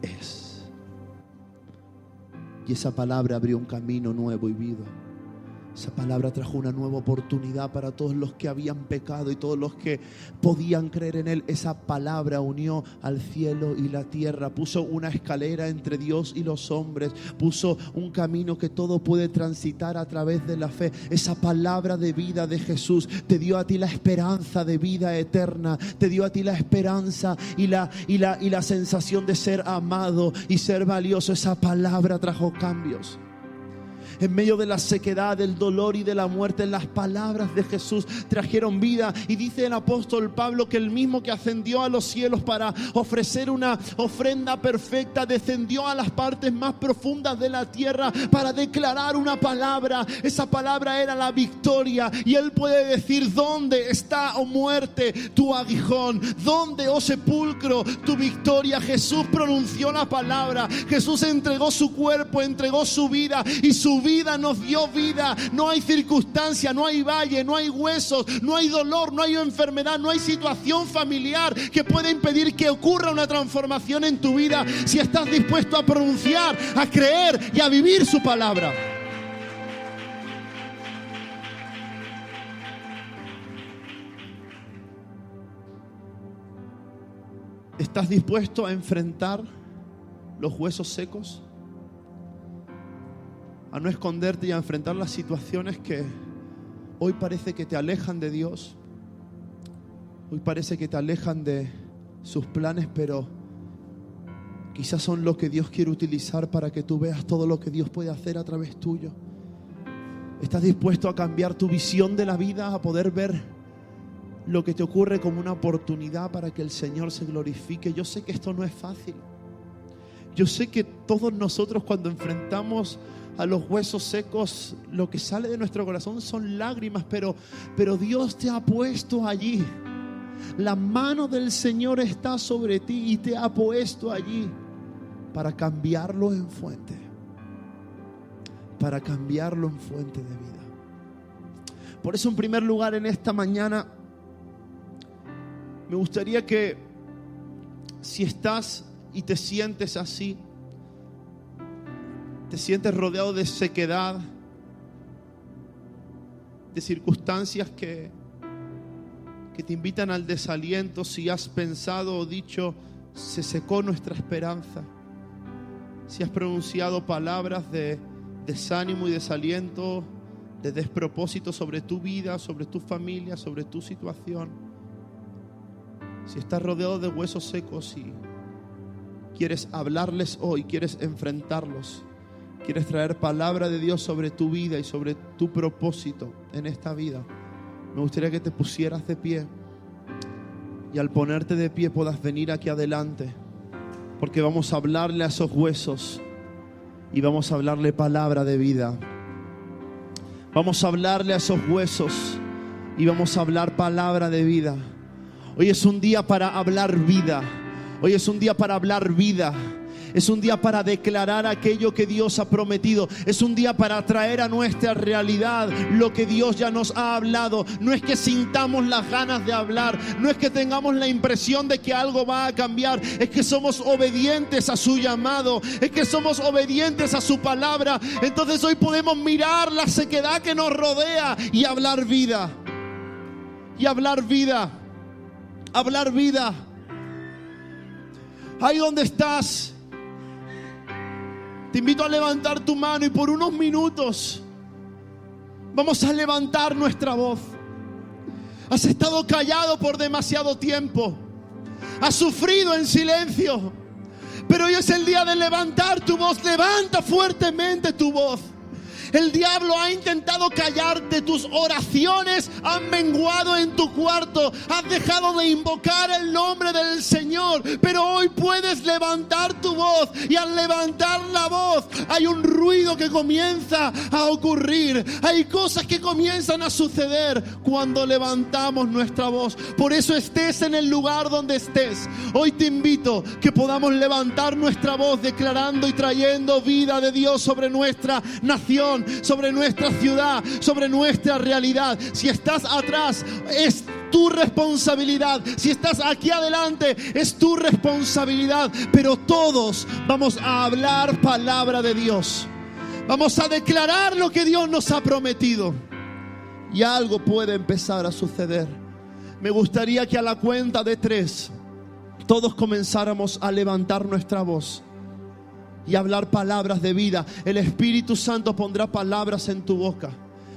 A: es. Y esa palabra abrió un camino nuevo y vivo. Esa palabra trajo una nueva oportunidad para todos los que habían pecado y todos los que podían creer en Él. Esa palabra unió al cielo y la tierra, puso una escalera entre Dios y los hombres, puso un camino que todo puede transitar a través de la fe. Esa palabra de vida de Jesús te dio a ti la esperanza de vida eterna, te dio a ti la esperanza y la sensación de ser amado y ser valioso. Esa palabra trajo cambios. En medio de la sequedad, del dolor y de la muerte, las palabras de Jesús trajeron vida. Y dice el apóstol Pablo que el mismo que ascendió a los cielos para ofrecer una ofrenda perfecta, descendió a las partes más profundas de la tierra para declarar una palabra. Esa palabra era la victoria. Y Él puede decir, ¿dónde está, oh muerte, tu aguijón? ¿Dónde, oh sepulcro, tu victoria? Jesús pronunció la palabra. Jesús entregó su cuerpo, entregó su vida, y su vida nos dio vida. No hay circunstancia, no hay valle, no hay huesos, no hay dolor, no hay enfermedad, no hay situación familiar que pueda impedir que ocurra una transformación en tu vida si estás dispuesto a pronunciar, a creer y a vivir su palabra. ¿Estás dispuesto a enfrentar los huesos secos? A no esconderte y a enfrentar las situaciones que hoy parece que te alejan de Dios. Hoy parece que te alejan de sus planes, pero quizás son lo que Dios quiere utilizar para que tú veas todo lo que Dios puede hacer a través tuyo. ¿Estás dispuesto a cambiar tu visión de la vida, a poder ver lo que te ocurre como una oportunidad para que el Señor se glorifique? Yo sé que esto no es fácil. Yo sé que todos nosotros, cuando enfrentamos a los huesos secos, lo que sale de nuestro corazón son lágrimas, pero Dios te ha puesto allí. La mano del Señor está sobre ti y te ha puesto allí para cambiarlo en fuente. Para cambiarlo en fuente de vida. Por eso, en primer lugar, en esta mañana, me gustaría que, si estás y te sientes así, te sientes rodeado de sequedad, de circunstancias que te invitan al desaliento, si has pensado o dicho, se secó nuestra esperanza, si has pronunciado palabras de desánimo y desaliento, de despropósito sobre tu vida, sobre tu familia, sobre tu situación, si estás rodeado de huesos secos y quieres hablarles hoy, quieres enfrentarlos, quieres traer palabra de Dios sobre tu vida y sobre tu propósito en esta vida, me gustaría que te pusieras de pie y al ponerte de pie puedas venir aquí adelante, porque vamos a hablarle a esos huesos y vamos a hablarle palabra de vida. Vamos a hablarle a esos huesos y vamos a hablar palabra de vida. Hoy es un día para hablar vida. Hoy es un día para hablar vida. Es un día para declarar aquello que Dios ha prometido. Es un día para traer a nuestra realidad lo que Dios ya nos ha hablado. No es que sintamos las ganas de hablar, no es que tengamos la impresión de que algo va a cambiar. Es que somos obedientes a su llamado, es que somos obedientes a su palabra. Entonces hoy podemos mirar la sequedad que nos rodea y hablar vida. Y hablar vida. Hablar vida. Ahí donde estás, te invito a levantar tu mano y por unos minutos vamos a levantar nuestra voz. Has estado callado por demasiado tiempo. Has sufrido en silencio. Pero hoy es el día de levantar tu voz. Levanta fuertemente tu voz. El diablo ha intentado callarte, tus oraciones han menguado en tu cuarto, has dejado de invocar el nombre del Señor, pero hoy puedes levantar tu voz y al levantar la voz hay un ruido que comienza a ocurrir, hay cosas que comienzan a suceder cuando levantamos nuestra voz. Por eso estés en el lugar donde estés, hoy te invito que podamos levantar nuestra voz declarando y trayendo vida de Dios sobre nuestra nación, sobre nuestra ciudad, sobre nuestra realidad. Si estás atrás, es tu responsabilidad. Si estás aquí adelante, es tu responsabilidad. Pero todos vamos a hablar palabra de Dios. Vamos a declarar lo que Dios nos ha prometido. Y algo puede empezar a suceder. Me gustaría que a la cuenta de 3 todos comenzáramos a levantar nuestra voz y hablar palabras de vida. El Espíritu Santo pondrá palabras en tu boca.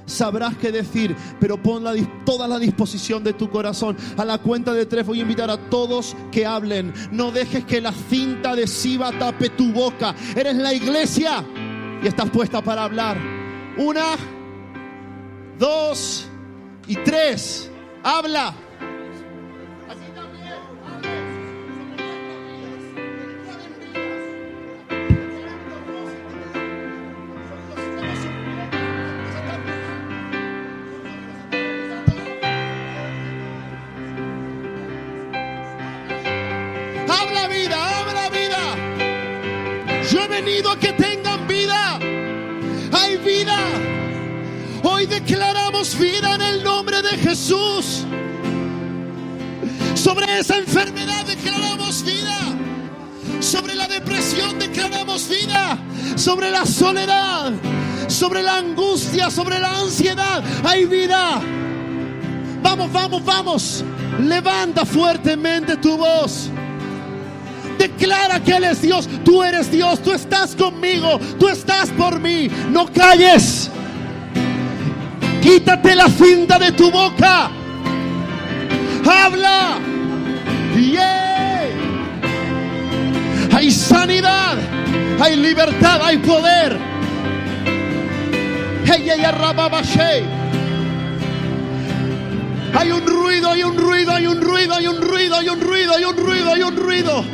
A: Sabrás qué decir, pero pon toda la disposición de tu corazón. A la cuenta de 3 voy a invitar a todos que hablen. No dejes que la cinta adhesiva tape tu boca. Eres la iglesia y estás puesta para hablar. 1, 2 y 3. Habla. A que tengan vida. Hay vida. Hoy declaramos vida en el nombre de Jesús. Sobre esa enfermedad declaramos vida. Sobre la depresión declaramos vida. Sobre la soledad, sobre la angustia, sobre la ansiedad, hay vida. Vamos, vamos, vamos. Levanta fuertemente tu voz. Declara que Él es Dios. Tú eres Dios, tú estás conmigo, tú estás por mí. No calles. Quítate la cinta de tu boca. Habla. Yeah. Hay sanidad, hay libertad, hay poder. Hay un ruido, hay un ruido, hay un ruido, hay un ruido, hay un ruido, hay un ruido, hay un ruido.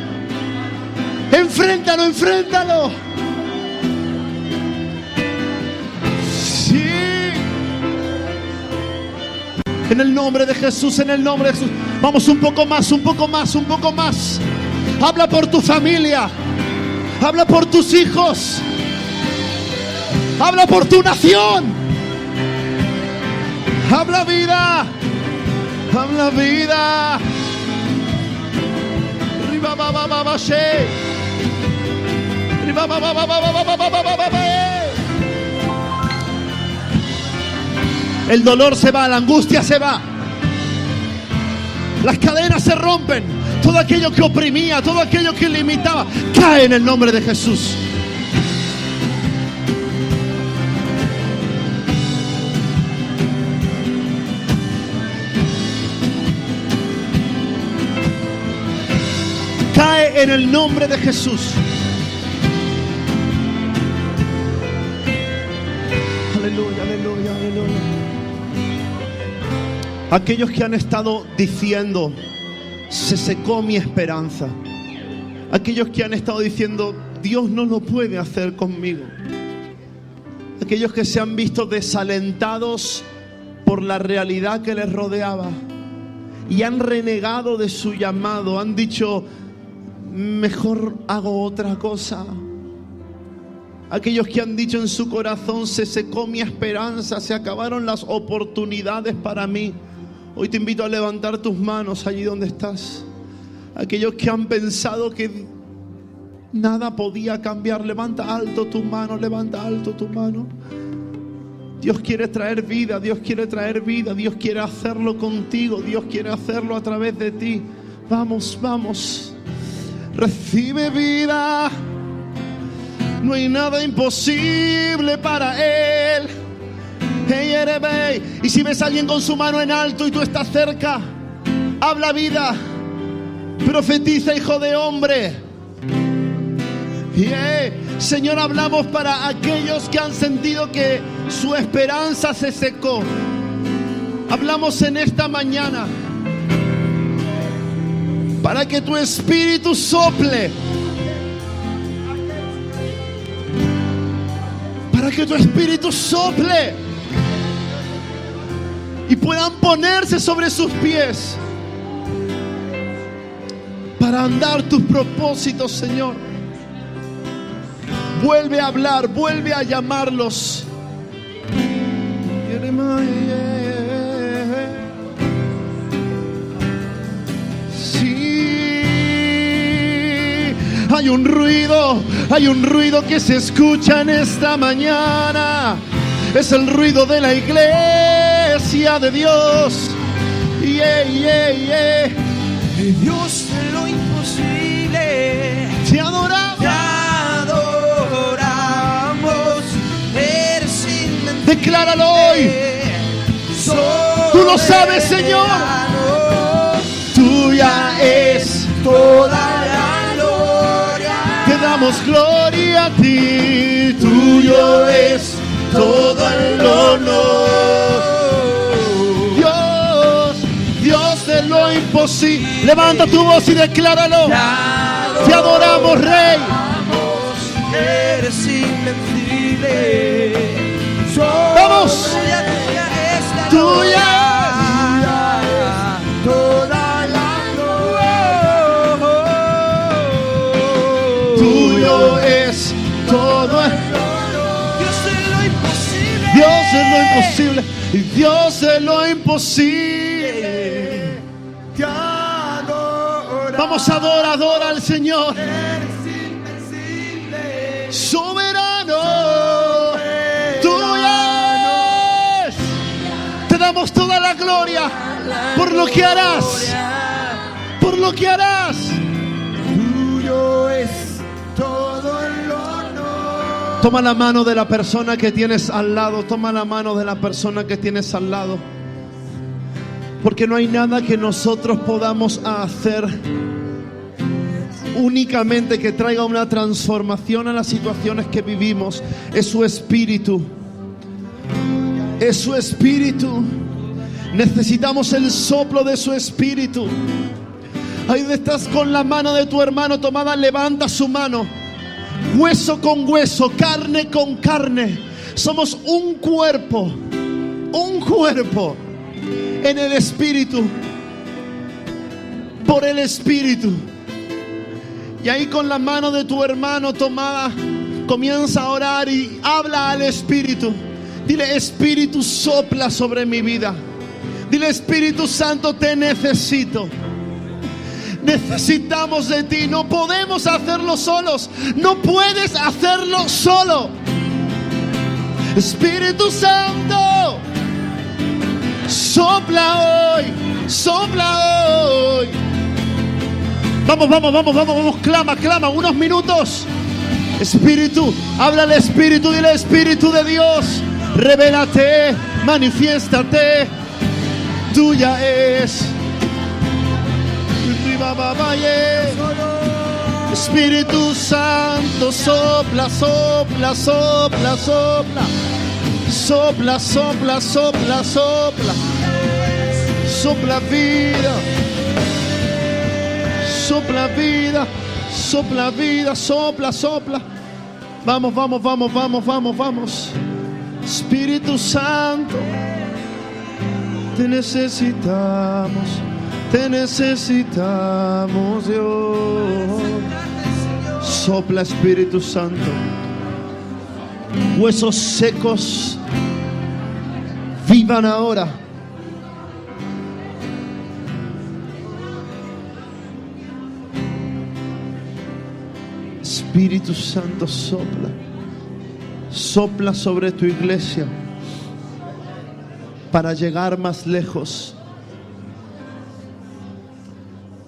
A: Enfréntalo, enfréntalo. Sí. En el nombre de Jesús, en el nombre de Jesús. Vamos un poco más, un poco más, un poco más. Habla por tu familia. Habla por tus hijos. Habla por tu nación. Habla vida. Habla vida. El dolor se va, la angustia se va. Las cadenas se rompen. Todo aquello que oprimía, todo aquello que limitaba, cae en el nombre de Jesús. Cae en el nombre de Jesús. Aleluya, aleluya, aleluya. Aquellos que han estado diciendo: se secó mi esperanza. Aquellos que han estado diciendo: Dios no lo puede hacer conmigo. Aquellos que se han visto desalentados por la realidad que les rodeaba y han renegado de su llamado. Han dicho: mejor hago otra cosa. Aquellos que han dicho en su corazón: se secó mi esperanza, se acabaron las oportunidades para mí. Hoy te invito a levantar tus manos allí donde estás. Aquellos que han pensado que nada podía cambiar, levanta alto tu mano, levanta alto tu mano. Dios quiere traer vida, Dios quiere traer vida, Dios quiere hacerlo contigo, Dios quiere hacerlo a través de ti. Vamos, vamos. Recibe vida. No hay nada imposible para Él. Y si ves a alguien con su mano en alto y tú estás cerca, habla vida. Profetiza, hijo de hombre. Señor, hablamos para aquellos que han sentido que su esperanza se secó. Hablamos en esta mañana para que tu espíritu sople. Para que tu espíritu sople y puedan ponerse sobre sus pies para andar tus propósitos, Señor. Vuelve a hablar, vuelve a llamarlos. Sí, hay un ruido que se escucha en esta mañana. Es el ruido de la iglesia de Dios.
B: Dios de lo imposible.
A: Te adoramos.
B: Te adoramos. Eres invencible.
A: Decláralo hoy. Tú lo sabes, Señor. Tuya es
B: toda la gloria.
A: Te damos gloria a ti. Tuyo es todo el honor. Dios de lo imposible. Levanta tu voz y decláralo. Te adoramos, Rey.
B: Eres invencible.
A: Vamos. Tuya.
B: Toda la gloria.
A: Tuyo es todo el Dios de lo imposible, Dios de lo imposible. Te adoro. Vamos, adora al Señor. Soberano, tuya es. Te damos toda la gloria por lo que harás, por lo que harás.
B: Tuyo
A: Toma la mano de la persona que tienes al lado. Toma la mano de la persona que tienes al lado. Porque no hay nada que nosotros podamos hacer únicamente que traiga una transformación a las situaciones que vivimos. Es su Espíritu. Es su Espíritu. Necesitamos el soplo de su Espíritu. Ahí donde estás con la mano de tu hermano tomada, levanta su mano. Hueso con hueso, carne con carne. Somos un cuerpo en el Espíritu, por el Espíritu. Y ahí con la mano de tu hermano tomada, comienza a orar y habla al Espíritu. Dile: Espíritu, sopla sobre mi vida. Dile: Espíritu Santo, te necesito. Necesitamos de ti. No podemos hacerlo solos. No puedes hacerlo solo. Espíritu Santo, sopla hoy. Sopla hoy. Vamos. Clama. Unos minutos. Espíritu, habla al Espíritu. Dile: Espíritu de Dios, revélate, manifiéstate. Tuya es. Espíritu Santo, sopla. Sopla vida. Sopla vida. Sopla. Vamos. Espíritu Santo, te necesitamos, Dios. Sopla, Espíritu Santo. Huesos secos, vivan ahora. Espíritu Santo, sopla. Sopla sobre tu iglesia para llegar más lejos,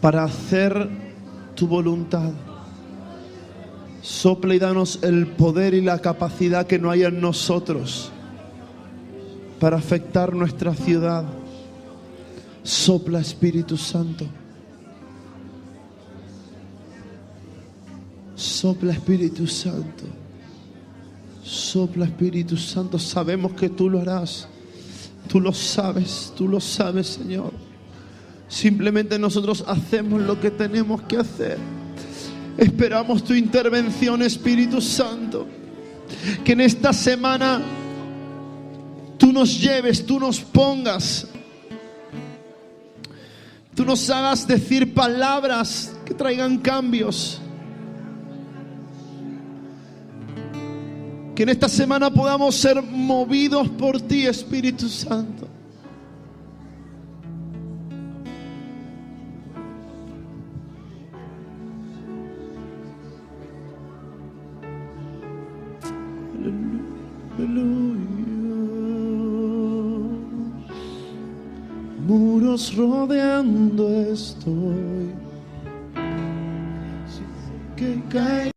A: para hacer tu voluntad. Sopla y danos el poder y la capacidad que no hay en nosotros para afectar nuestra ciudad. Sopla, Espíritu Santo. Sopla, Espíritu Santo. Sopla, Espíritu Santo. Sabemos que tú lo harás. Tú lo sabes, Señor. Simplemente nosotros hacemos lo que tenemos que hacer. Esperamos tu intervención, Espíritu Santo. Que en esta semana tú nos lleves, tú nos pongas, tú nos hagas decir palabras que traigan cambios. Que en esta semana podamos ser movidos por ti, Espíritu Santo. Muros rodeando estoy, que cae.